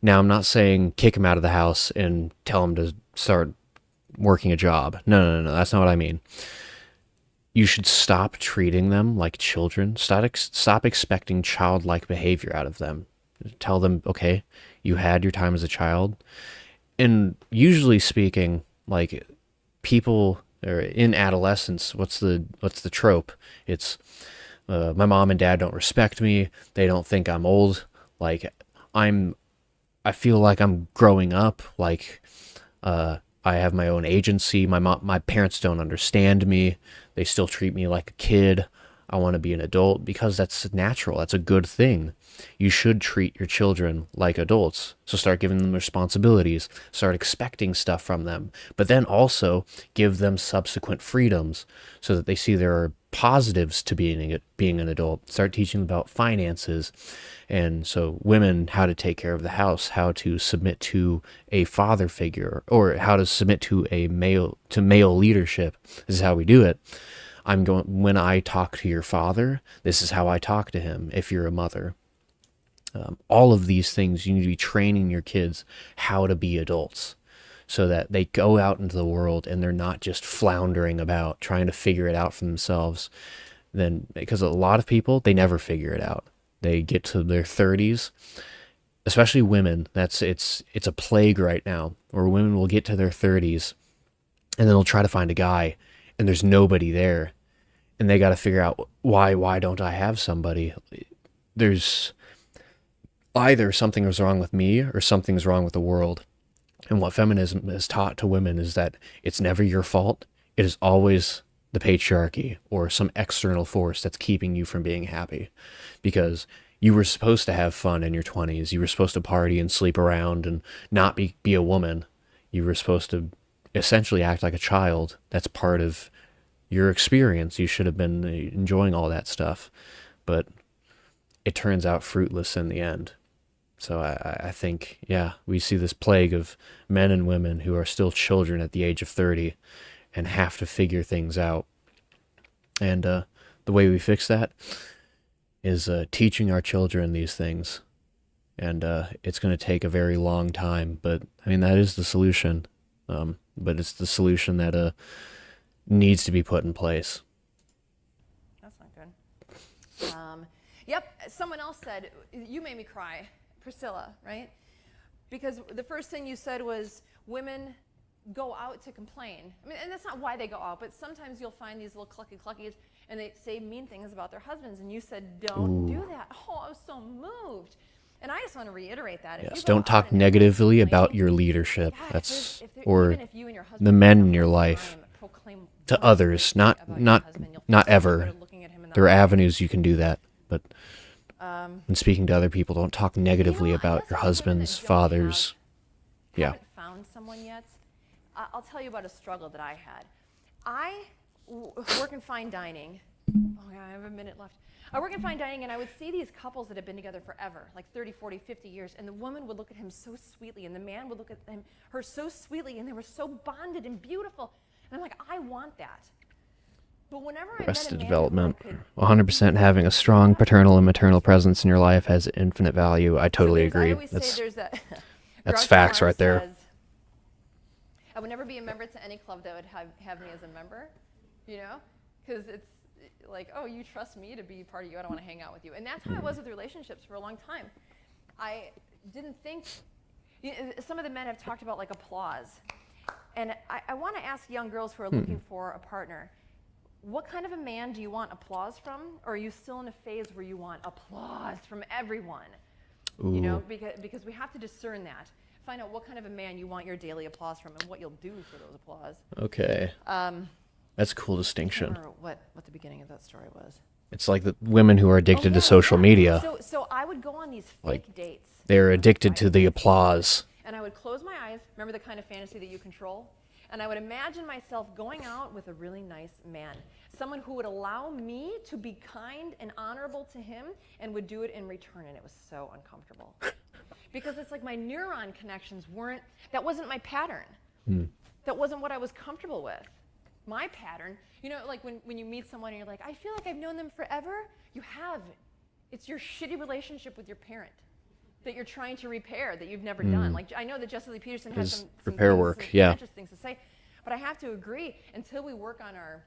Now, I'm not saying kick them out of the house and tell them to start working a job. No, that's not what I mean. You should stop treating them like children. Stop expecting childlike behavior out of them. Tell them, okay, you had your time as a child. And usually speaking, like people are in adolescence, what's the trope? It's my mom and dad don't respect me. They don't think I'm old. Like I feel like I'm growing up. Like I have my own agency. My parents don't understand me. They still treat me like a kid. I want to be an adult because that's natural. That's a good thing. You should treat your children like adults. So start giving them responsibilities, start expecting stuff from them, but then also give them subsequent freedoms so that they see there are positives to being an adult. Start teaching them about finances. And so women, how to take care of the house, how to submit to a father figure, or how to submit to male leadership. This is how we do it. When I talk to your father, this is how I talk to him if you're a mother. All of these things, you need to be training your kids how to be adults so that they go out into the world and they're not just floundering about trying to figure it out for themselves. Then, because a lot of people, they never figure it out. They get to their 30s, especially women. It's a plague right now where women will get to their 30s and then they'll try to find a guy and there's nobody there. And they got to figure out why don't I have somebody? There's either something is wrong with me or something's wrong with the world. And what feminism has taught to women is that it's never your fault. It is always the patriarchy or some external force that's keeping you from being happy. Because you were supposed to have fun in your 20s. You were supposed to party and sleep around and not be a woman. You were supposed to essentially act like a child. That's part of your experience. You should have been enjoying all that stuff. But it turns out fruitless in the end. So I think, yeah, we see this plague of men and women who are still children at the age of 30 and have to figure things out. And the way we fix that is teaching our children these things. And it's going to take a very long time, but I mean, that is the solution. But it's the solution that needs to be put in place. That's not good. Yep, someone else said, you made me cry, Priscilla, right? Because the first thing you said was women go out to complain. I mean, and that's not why they go out, but sometimes you'll find these little cluckies and they say mean things about their husbands, and you said, don't do that. Oh, I was so moved. And I just want to reiterate that. Yes, don't talk negatively about your leadership. That's or the men in your life to others, not ever. There are avenues you can do that, but when speaking to other people, don't talk negatively about your husbands, fathers. Yeah. Haven't found someone yet. I'll tell you about a struggle that I had. I work in fine dining. Oh, yeah, I have a minute left. I work in fine dining, and I would see these couples that had been together forever, like 30, 40, 50 years, and the woman would look at him so sweetly, and the man would look at her so sweetly, and they were so bonded and beautiful. And I'm like, I want that. But whenever I Arrested development, 100% having a strong paternal and maternal presence in your life has infinite value. I totally agree. That's facts right there. I would never be a member to any club that would have me as a member, you know, because it's like, oh, you trust me to be part of you. I don't want to hang out with you. And that's how I was with relationships for a long time. I didn't think, some of the men have talked about like applause. And I want to ask young girls who are looking for a partner, what kind of a man do you want applause from? Or are you still in a phase where you want applause from everyone? Ooh. You know, because we have to discern that. Find out what kind of a man you want your daily applause from and what you'll do for those applause. Okay. That's a cool distinction. I don't remember what the beginning of that story was. It's like the women who are addicted to social media. So I would go on these fake dates. They're addicted to the applause. And I would close my eyes. Remember the kind of fantasy that you control? And I would imagine myself going out with a really nice man. Someone who would allow me to be kind and honorable to him and would do it in return. And it was so uncomfortable. Because it's like my neuron connections weren't, that wasn't my pattern. That wasn't what I was comfortable with. My pattern, you know, like when you meet someone and you're like, I feel like I've known them forever. You have. It's your shitty relationship with your parent that you're trying to repair that you've never done. Like, I know that Jesse Lee Peterson has some repair work, yeah. Things to say, but I have to agree, until we work on our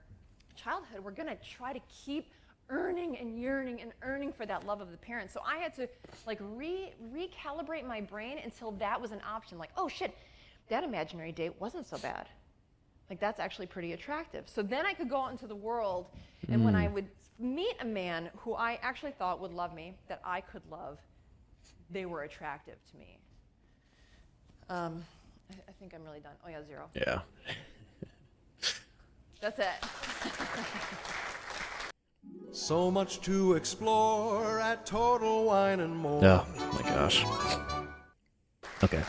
childhood, we're gonna try to keep earning and yearning and earning for that love of the parent. So I had to like recalibrate my brain until that was an option. Like, oh shit, that imaginary date wasn't so bad. Like, that's actually pretty attractive. So then I could go out into the world, and when I would meet a man who I actually thought would love me, that I could love, they were attractive to me. I think I'm really done. Oh yeah, 0. Yeah. That's it. So much to explore at Total Wine and More. Oh my gosh. Okay.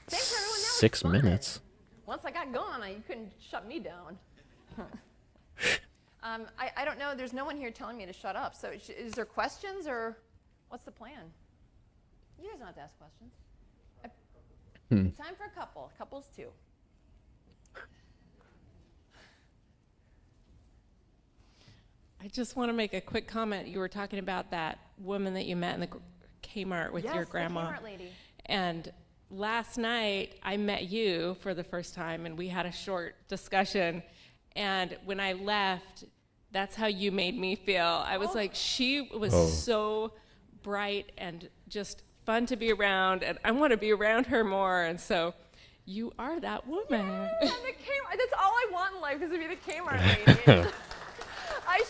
6 minutes. Once I got going, you couldn't shut me down. I don't know. There's no one here telling me to shut up. So is there questions or what's the plan? You guys don't have to ask questions. Time for a couple. Couples too. I just want to make a quick comment. You were talking about that woman that you met in the Kmart with your grandma. The Kmart lady. And last night I met you for the first time and we had a short discussion. And when I left, that's how you made me feel. I was like, she was so bright and just fun to be around, and I want to be around her more. And so you are that woman. Yeah, the Kmart. That's all I want in life, is to be the Kmart lady. I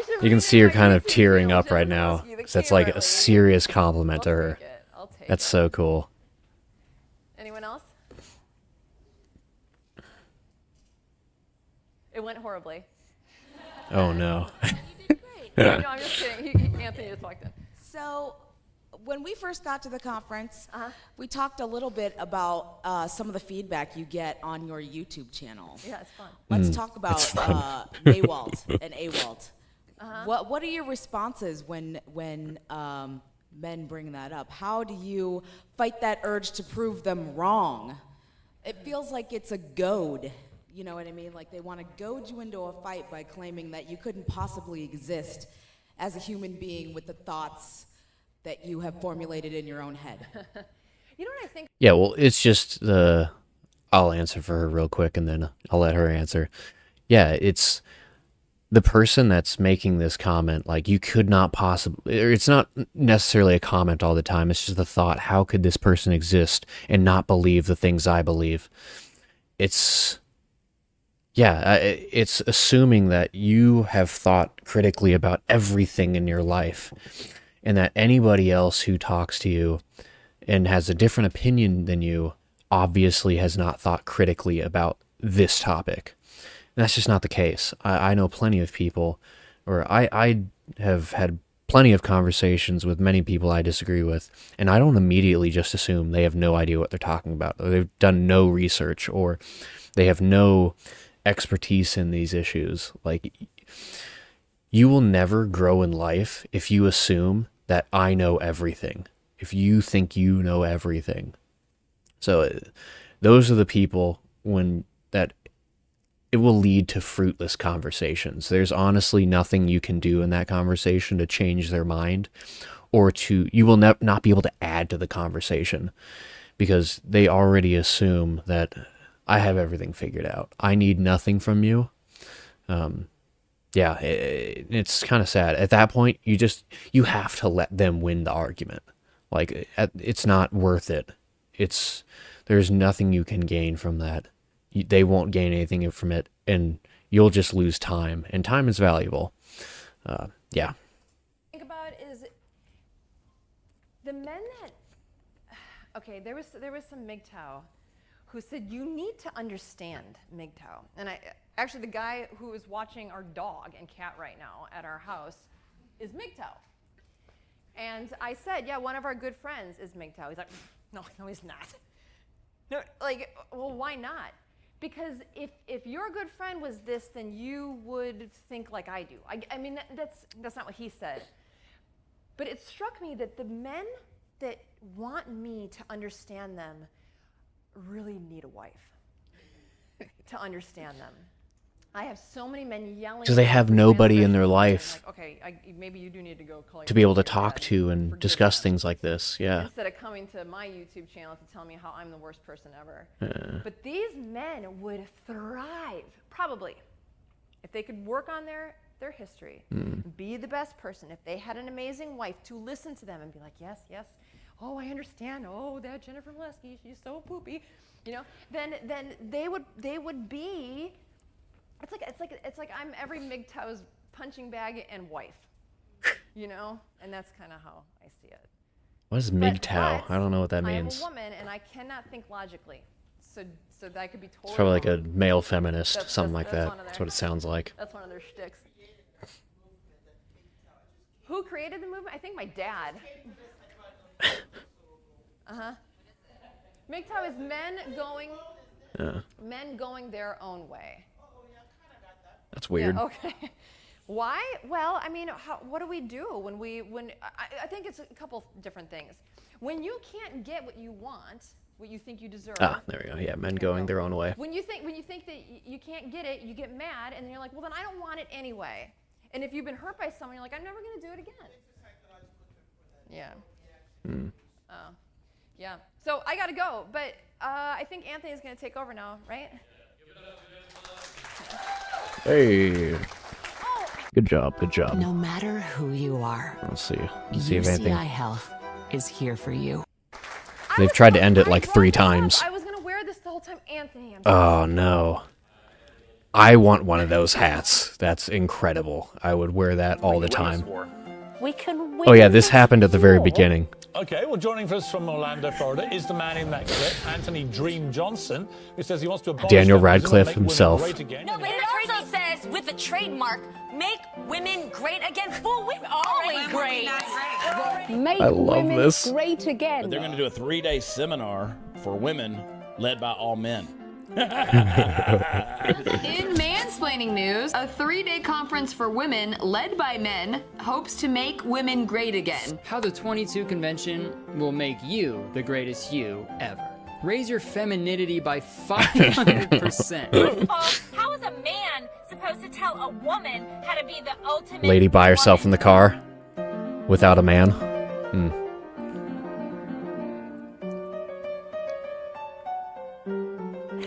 should You can see her kind of tearing up right now, because that's like a serious compliment to her. I'll take That's so cool. Anyone else? It went horribly. Oh no. You did great. No, I'm just kidding. Anthony just walked in. So, when we first got to the conference, we talked a little bit about some of the feedback you get on your YouTube channel. Yeah, it's fun. Let's talk about Maywalt and AWalt. What are your responses when men bring that up? How do you fight that urge to prove them wrong? It feels like it's a goad. You know what I mean? Like they want to goad you into a fight by claiming that you couldn't possibly exist as a human being with the thoughts that you have formulated in your own head. You know what I think? Yeah, well, it's just I'll answer for her real quick and then I'll let her answer. Yeah, it's the person that's making this comment, like you could not possibly, it's not necessarily a comment all the time. It's just the thought, how could this person exist and not believe the things I believe? It's assuming that you have thought critically about everything in your life and that anybody else who talks to you and has a different opinion than you obviously has not thought critically about this topic. And that's just not the case. I know plenty of people, or I have had plenty of conversations with many people I disagree with, and I don't immediately just assume they have no idea what they're talking about, or they've done no research, or they have no expertise in these issues. Like, you will never grow in life if you assume that I know everything, if you think you know everything. So those are the people that it will lead to fruitless conversations. There's honestly nothing you can do in that conversation to change their mind, or you will not be able to add to the conversation, because they already assume that I have everything figured out. I need nothing from you. Yeah, it's kind of sad. At that point, you have to let them win the argument. Like, it's not worth it. There's nothing you can gain from that. they won't gain anything from it, and you'll just lose time, and time is valuable. Yeah. Think about is the men that, okay, there was some MGTOW who said you need to understand MGTOW, and actually the guy who is watching our dog and cat right now at our house is MGTOW. And I said, yeah, one of our good friends is MGTOW. He's like, no, he's not. No, like, well, why not? Because if your good friend was this, then you would think like I do. I mean, that's not what he said. But it struck me that the men that want me to understand them really need a wife to understand them. I have so many men yelling Because they have nobody in their life like, okay, maybe you do need to go call to be able to talk to and discuss things like this. Yeah. Instead of coming to my YouTube channel to tell me how I'm the worst person ever. But these men would thrive, probably, if they could work on their history, be the best person. If they had an amazing wife to listen to them and be like, yes, yes, oh, I understand. Oh, that Jennifer Molesky, she's so poopy, you know. Then they would be. It's like I'm every MGTOW's punching bag and wife, you know, and that's kind of how I see it. What is MGTOW? I don't know what that means. I'm a woman and I cannot think logically, so that could be totally. It's probably like a male feminist, That's something like that. one of That's what it sounds like. That's one of their shticks. Who created the movement? I think my dad. MGTOW is men going their own way. That's weird. Yeah, okay. Why? Well, I mean, what do we do when I think it's a couple different things. When you can't get what you want, what you think you deserve. There we go. Yeah, men going their own way. When you think that you can't get it, you get mad, and then you're like, well, then I don't want it anyway. And if you've been hurt by someone, you're like, I'm never going to do it again. Yeah. Yeah. So I got to go, but I think Anthony's going to take over now, right? Hey. Good job. Good job. No matter who you are, Let's see if anything. UCI Health is here for you. They've tried to end it like 3 times. I was going to wear this the whole time, Anthony. Oh no. I want one of those hats. That's incredible. I would wear that all the time. We can win. Oh yeah, this happened at the very beginning. Okay, well, joining us from Orlando, Florida, is the man in that clip, Anthony Dream Johnson, who says he wants to abolish Daniel feminism and Radcliffe make women himself. great again. No, but it also says, with the trademark, make women great again. Well, we're always great. I love this. Great again. But they're going to do a 3-day seminar for women led by all men. In mansplaining news, a 3-day conference for women led by men hopes to make women great again. How the 22 convention will make you the greatest you ever. Raise your femininity by 500%. First of all, how is a man supposed to tell a woman how to be the ultimate Lady by herself in the car without a man.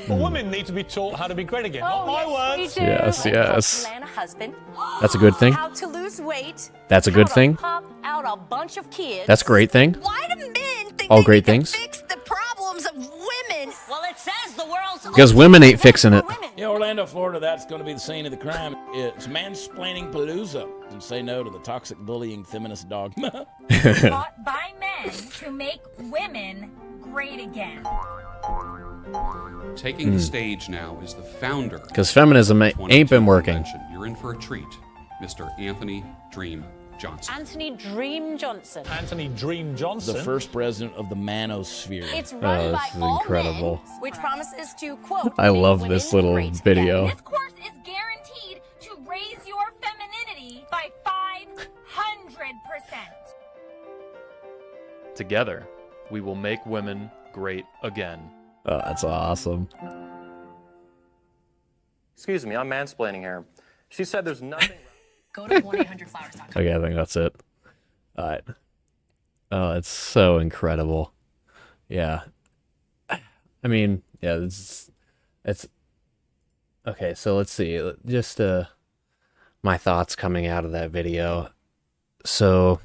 Well, women need to be taught how to be great again. Not my words. Yes, yes. Land a husband. That's a good thing. How to lose weight. That's a good thing. Pop out a bunch of kids. That's a great thing. Why do men think All great things. fix the problems of women? Well, it says the world's Because women ain't fixing it. Yeah, Orlando, Florida, that's going to be the scene of the crime. It's mansplaining palooza. And say no to the toxic bullying feminist dogma. taught by men to make women great again. Taking the stage now is the founder. Because feminism ain't been working. Convention. You're in for a treat, Mr. Anthony Dream Johnson. Anthony Dream Johnson. Anthony Dream Johnson. The first president of the manosphere. It's run by this is all incredible. men, which promises to, quote, I make love women this little great video. again. This course is guaranteed to raise your femininity by 500%. Together, we will make women great again. Oh, that's awesome. Excuse me, I'm mansplaining here. She said there's nothing. Go to 1-800-Flowers.com. Okay, I think that's it. All right. Oh, it's so incredible. Yeah. I mean, yeah, it's okay. So let's see. Just my thoughts coming out of that video. So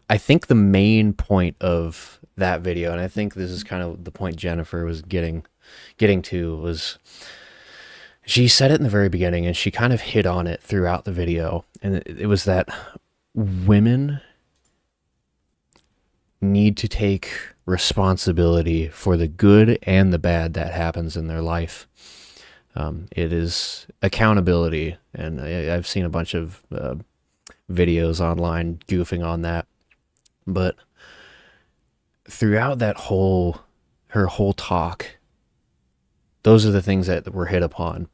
I think the main point of that video, and I think this is kind of the point Jennifer was getting to, was She said it in the very beginning, and she kind of hit on it throughout the video, and it was that women need to take responsibility for the good and the bad that happens in their life. It is accountability, and I've seen a bunch of videos online goofing on that. But throughout her whole talk, those are the things that were hit upon.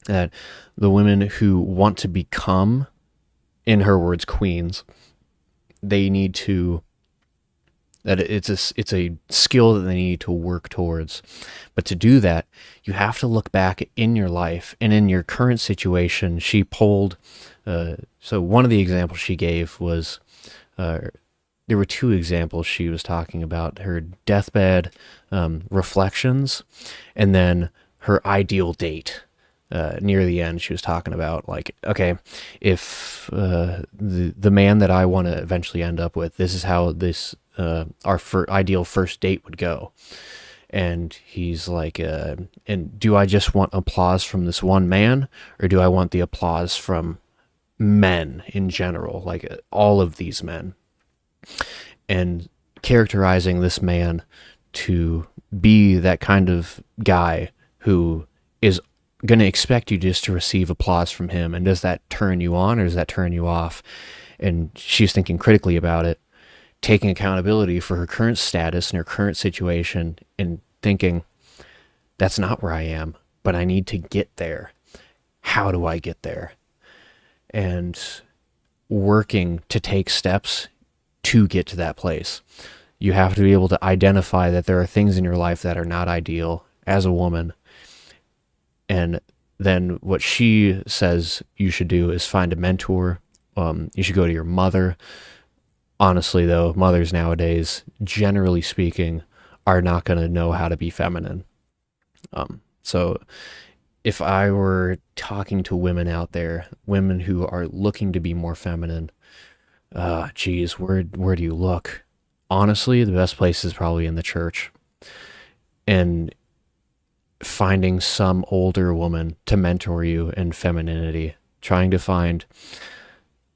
That the women who want to become, in her words, queens, they need to, that it's a skill that they need to work towards. But to do that, you have to look back in your life, and in your current situation. She polled, so one of the examples she gave was, there were two examples she was talking about: her deathbed reflections, and then her ideal date. Near the end, she was talking about, like, okay, if the man that I want to eventually end up with, this is how this our ideal first date would go. And he's like, and do I just want applause from this one man, or do I want the applause from men in general, like all of these men? And characterizing this man to be that kind of guy who is going to expect you just to receive applause from him. And does that turn you on, or does that turn you off? And she's thinking critically about it, taking accountability for her current status and her current situation, and thinking, that's not where I am, but I need to get there. How do I get there? And working to take steps to get to that place. You have to be able to identify that there are things in your life that are not ideal as a woman. And then what she says you should do is find a mentor. You should go to your mother. Honestly, though, mothers nowadays, generally speaking, are not going to know how to be feminine. So if I were talking to women out there, women who are looking to be more feminine, geez, where do you look? Honestly, the best place is probably in the church. And finding some older woman to mentor you in femininity, trying to find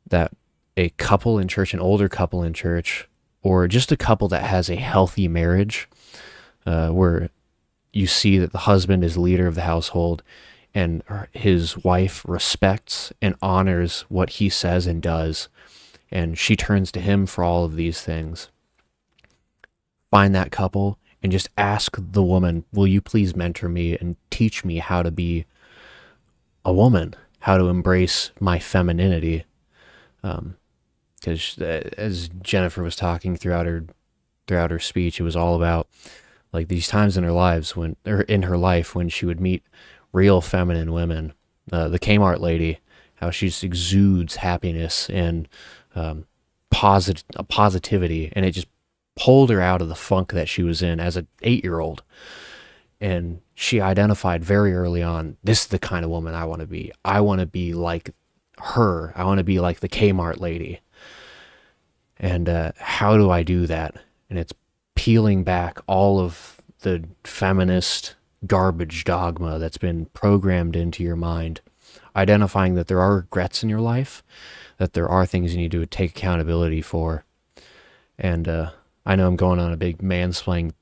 that a couple in church, an older couple in church, or just a couple that has a healthy marriage, where you see that the husband is leader of the household and his wife respects and honors what he says and does, and she turns to him for all of these things. Find that couple and just ask the woman, will you please mentor me and teach me how to be a woman, how to embrace my femininity? Because as Jennifer was talking throughout her speech, it was all about, like, these times in her life when she would meet real feminine women. The Kmart lady, how she just exudes happiness and positivity, and it just pulled her out of the funk that she was in as an 8-year-old. And she identified very early on, this is the kind of woman I want to be. I want to be like her. I want to be like the Kmart lady. And how do I do that? And it's peeling back all of the feminist garbage dogma that's been programmed into your mind, identifying that there are regrets in your life, that there are things you need to take accountability for. And I know I'm going on a big mansplaining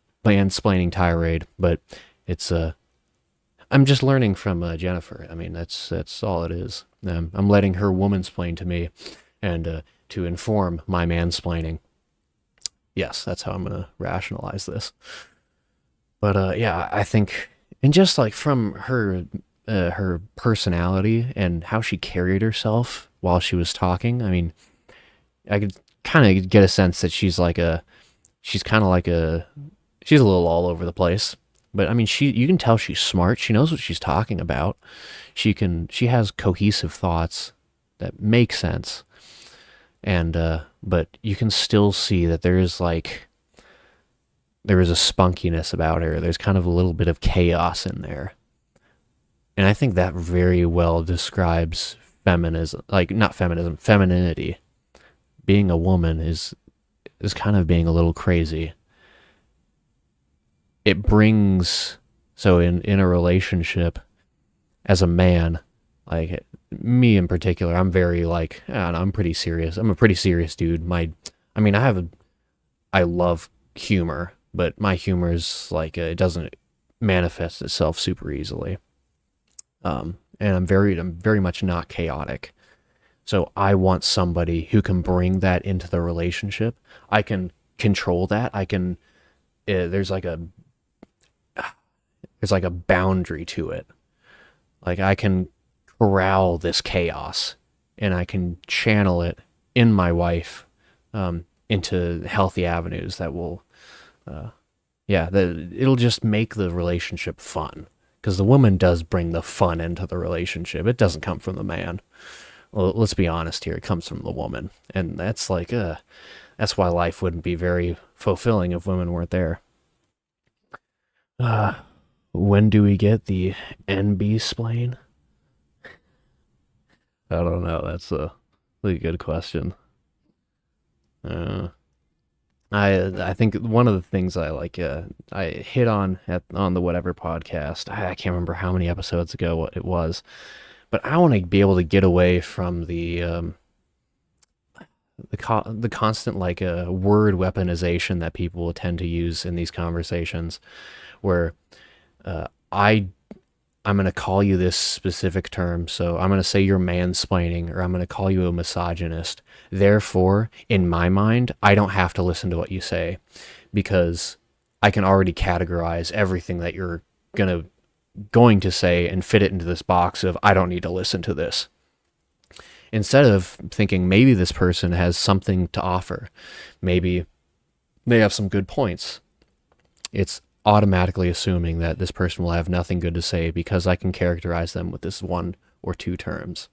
tirade, but it's I'm just learning from Jennifer. I mean, that's all it is. I'm letting her womansplain to me, and to inform my mansplaining. Yes, that's how I'm going to rationalize this. But yeah, I think, and just like from her personality and how she carried herself while she was talking, I mean, I could kind of get a sense that she's a little all over the place. But I mean, you can tell she's smart. She knows what she's talking about. She has cohesive thoughts that make sense. And but you can still see that there is a spunkiness about her. There's kind of a little bit of chaos in there. And I think that very well describes feminism, like not feminism, femininity. Being a woman is kind of being a little crazy. It brings, so in a relationship, as a man, like me in particular, I'm very like, I don't know, I'm pretty serious. I'm a pretty serious dude. I love humor, but my humor is like, it doesn't manifest itself super easily. And I'm very much not chaotic. So I want somebody who can bring that into the relationship. I can control that. There's like a boundary to it. Like I can corral this chaos and I can channel it in my wife, into healthy avenues that will, it'll just make the relationship fun. Because the woman does bring the fun into the relationship. It doesn't come from the man. Well, let's be honest here. It comes from the woman. And that's like, that's why life wouldn't be very fulfilling if women weren't there. When do we get the NB-splain? I don't know. That's a really good question. I think one of the things I like, I hit on the Whatever podcast. I can't remember how many episodes ago it was, but I want to be able to get away from the constant like word weaponization that people tend to use in these conversations, where I'm going to call you this specific term. So I'm going to say you're mansplaining, or I'm going to call you a misogynist. Therefore, in my mind, I don't have to listen to what you say, because I can already categorize everything that you're going to say and fit it into this box of, I don't need to listen to this. Instead of thinking maybe this person has something to offer, maybe they have some good points, it's automatically assuming that this person will have nothing good to say because I can characterize them with this one or two terms.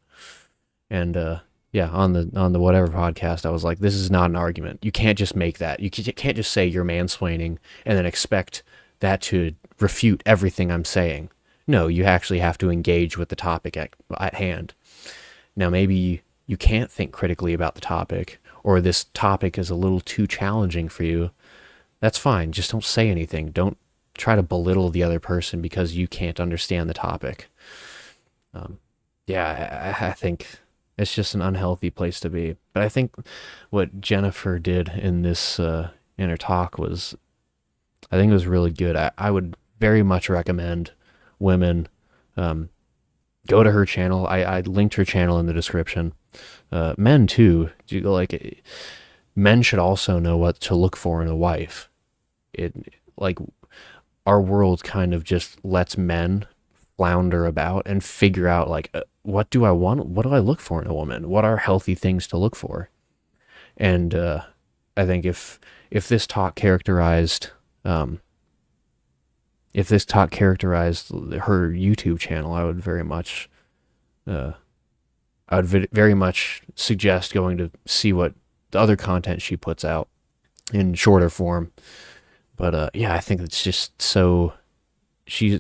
And on the Whatever podcast, I was like, this is not an argument. You can't just make that. You can't just say you're mansplaining and then expect that to refute everything I'm saying. No, you actually have to engage with the topic at hand. Now, maybe you can't think critically about the topic, or this topic is a little too challenging for you. That's fine. Just don't say anything. Don't try to belittle the other person because you can't understand the topic. I think it's just an unhealthy place to be. But I think what Jennifer did in this in her talk was, I think it was really good. I would very much recommend women go to her channel. I linked her channel in the description. Men too. Men should also know what to look for in a wife. Our world kind of just lets men flounder about and figure out what do I want? What do I look for in a woman? What are healthy things to look for? And I think if this talk characterized her YouTube channel, I would very much suggest going to see what the other content she puts out in shorter form. But I think it's just so, she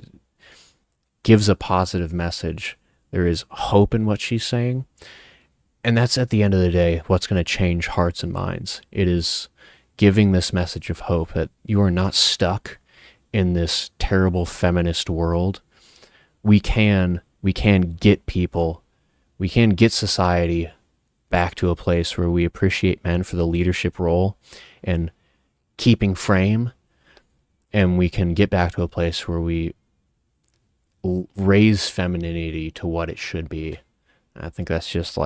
gives a positive message. There is hope in what she's saying. And that's, at the end of the day, what's going to change hearts and minds. It is giving this message of hope that you are not stuck in this terrible feminist world. We can get people, we can get society back to a place where we appreciate men for the leadership role and keeping frame. And we can get back to a place where we raise femininity to what it should be. I think that's just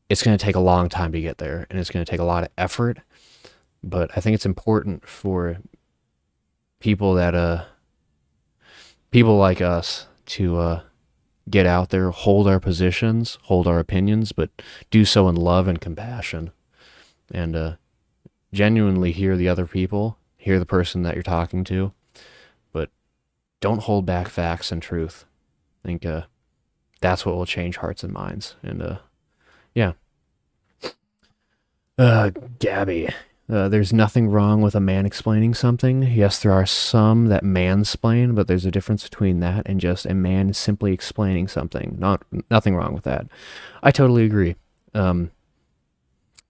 it's going to take a long time to get there, and it's going to take a lot of effort. But I think it's important for people like us to get out there, hold our positions, hold our opinions, but do so in love and compassion, and genuinely hear the other people. Hear the person that you're talking to, but don't hold back facts and truth. I think that's what will change hearts and minds. And Gabby, there's nothing wrong with a man explaining something. Yes, there are some that mansplain, but there's a difference between that and just a man simply explaining something. Nothing wrong with that. I totally agree. I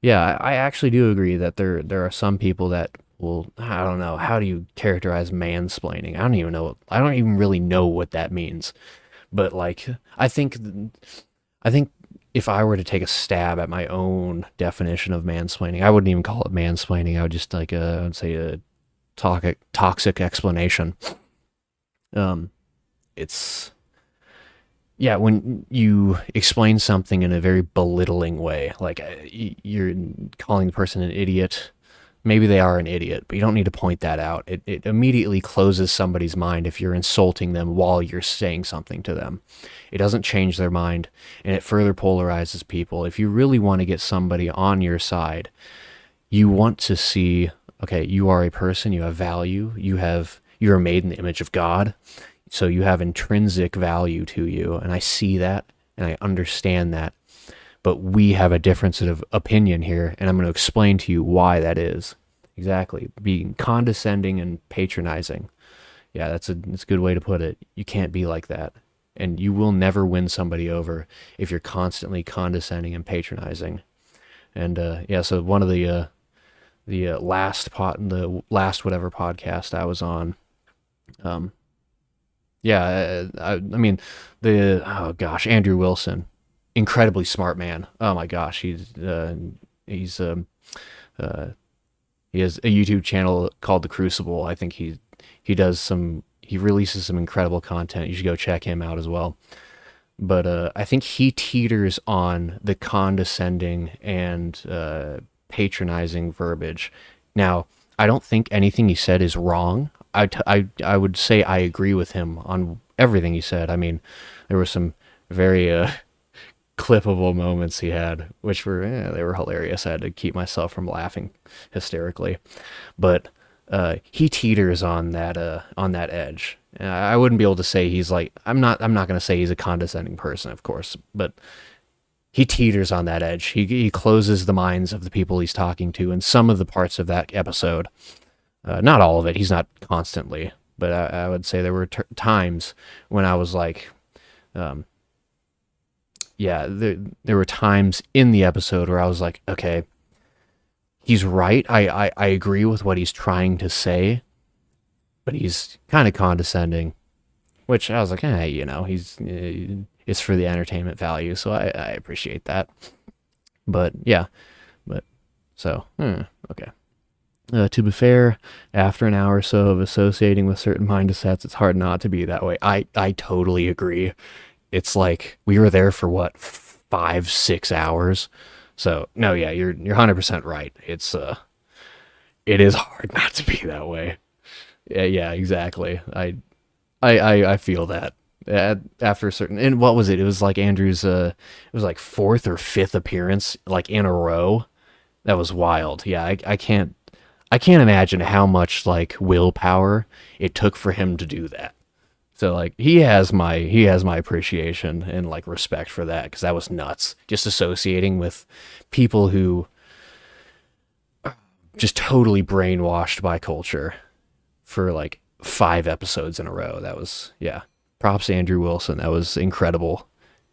actually do agree that there are some people that, well, I don't know. How do you characterize mansplaining? I don't even really know what that means. But like, I think if I were to take a stab at my own definition of mansplaining, I wouldn't even call it mansplaining. I would just like I would say a toxic explanation. It's when you explain something in a very belittling way, like you're calling the person an idiot. Maybe they are an idiot, but you don't need to point that out. It immediately closes somebody's mind if you're insulting them while you're saying something to them. It doesn't change their mind, and it further polarizes people. If you really want to get somebody on your side, you want to see, okay, you are a person, you have value, you are made in the image of God, so you have intrinsic value to you, and I see that, and I understand that. But we have a difference of opinion here, and I'm going to explain to you why that is. Exactly. Being condescending and patronizing. Yeah, that's a good way to put it. You can't be like that. And you will never win somebody over if you're constantly condescending and patronizing. And so one of the last whatever podcast I was on, Andrew Wilson. Incredibly smart man. Oh my gosh, he has a YouTube channel called The Crucible. I think he releases some incredible content. You should go check him out as well. But I think he teeters on the condescending and patronizing verbiage. Now, I don't think anything he said is wrong. I would say I agree with him on everything he said. I mean, there were some very clippable moments he had, which were they were hilarious. I had to keep myself from laughing hysterically, but he teeters on that edge. I wouldn't be able to say he's like, I'm not going to say he's a condescending person, of course, but he teeters on that edge. He closes the minds of the people he's talking to, and some of the parts of that episode, not all of it, he's not constantly, but I would say there were times when I was like, there were times in the episode where I was like, okay, he's right. I agree with what he's trying to say, but he's kind of condescending, which I was like, it's for the entertainment value, so I appreciate that. But okay. To be fair, after an hour or so of associating with certain mindsets, it's hard not to be that way. I totally agree. It's like we were there for what, 5-6 hours. So no, yeah, you're 100% right. It is hard not to be that way. Yeah, exactly. I feel that after a certain, and what was it? It was like Andrew's. It was like 4th or 5th appearance, like in a row. That was wild. Yeah, I can't imagine how much like willpower it took for him to do that. So like he has my appreciation and like respect for that, because that was nuts. Just associating with people who are just totally brainwashed by culture for like 5 episodes in a row. That was, props to Andrew Wilson. That was incredible.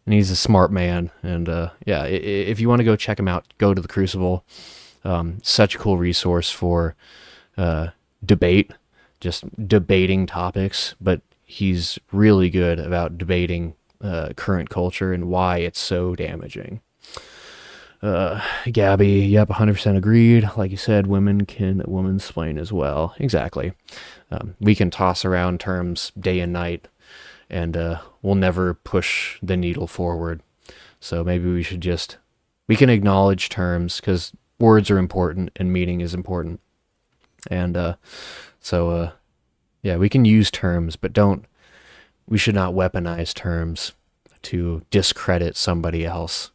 And he's a smart man. And if you want to go check him out, go to The Crucible. Such a cool resource for debate, just debating topics, but he's really good about debating current culture and why it's so damaging. Gabby, yep, 100% agreed. Like you said, women can womansplain as well. Exactly. We can toss around terms day and night, and we'll never push the needle forward. So maybe we can acknowledge terms, because words are important and meaning is important. And we can use terms, but we should not weaponize terms to discredit somebody else.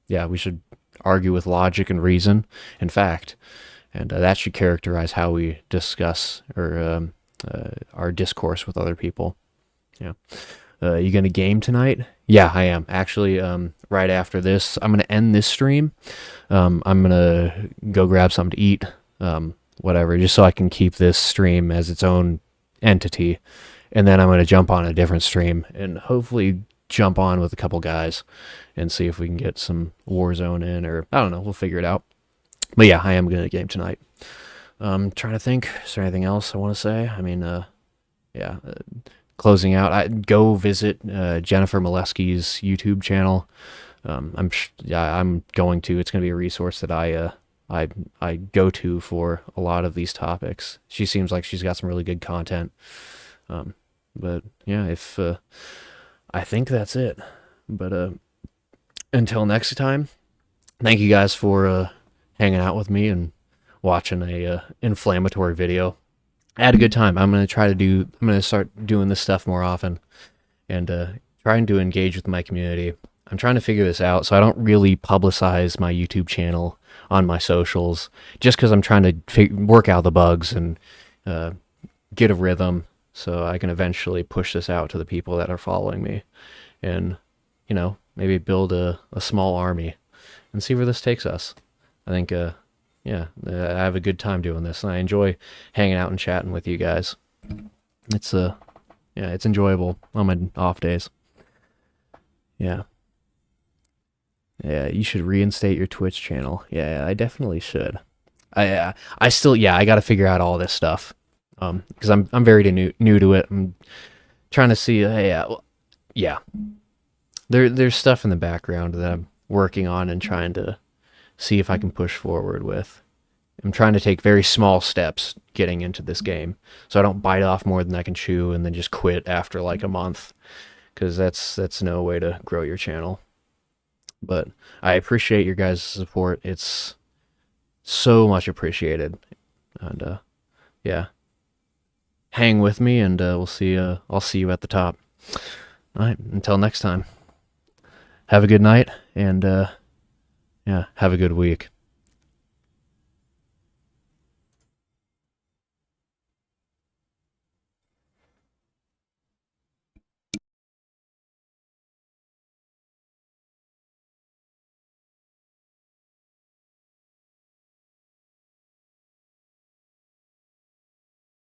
We should argue with logic and reason and fact, and that should characterize how we discuss or our discourse with other people. Yeah. You gonna game tonight? Yeah, I am. Actually, right after this, I'm gonna end this stream. I'm gonna go grab something to eat, whatever, just so I can keep this stream as its own entity. And then I'm gonna jump on a different stream and hopefully jump on with a couple guys and see if we can get some Warzone in, or I don't know, we'll figure it out. But yeah, I am gonna game tonight. Trying to think, is there anything else I want to say? I mean, closing out, go visit Jennifer Molesky's YouTube channel. I'm going to. It's going to be a resource that I go to for a lot of these topics. She seems like she's got some really good content. But yeah, I think that's it. But until next time, thank you guys for hanging out with me and watching a inflammatory video. I had a good time. I'm going to start doing this stuff more often and trying to engage with my community. I'm trying to figure this out, so I don't really publicize my YouTube channel on my socials, just because I'm trying to work out the bugs and get a rhythm so I can eventually push this out to the people that are following me and, you know, maybe build a small army and see where this takes us. I think, yeah, I have a good time doing this, and I enjoy hanging out and chatting with you guys. It's yeah, it's enjoyable on my off days. Yeah. Yeah, you should reinstate your Twitch channel. Yeah, I definitely should. I still, yeah, I got to figure out all this stuff. Because I'm very new to it. I'm trying to see, yeah. There's stuff in the background that I'm working on and trying to see if I can push forward with. I'm trying to take very small steps getting into this game, so I don't bite off more than I can chew and then just quit after like a month, because that's no way to grow your channel. But I appreciate your guys' support. It's so much appreciated. And yeah, hang with me, and I'll see you at the top. All right, until next time, have a good night, and yeah, have a good week.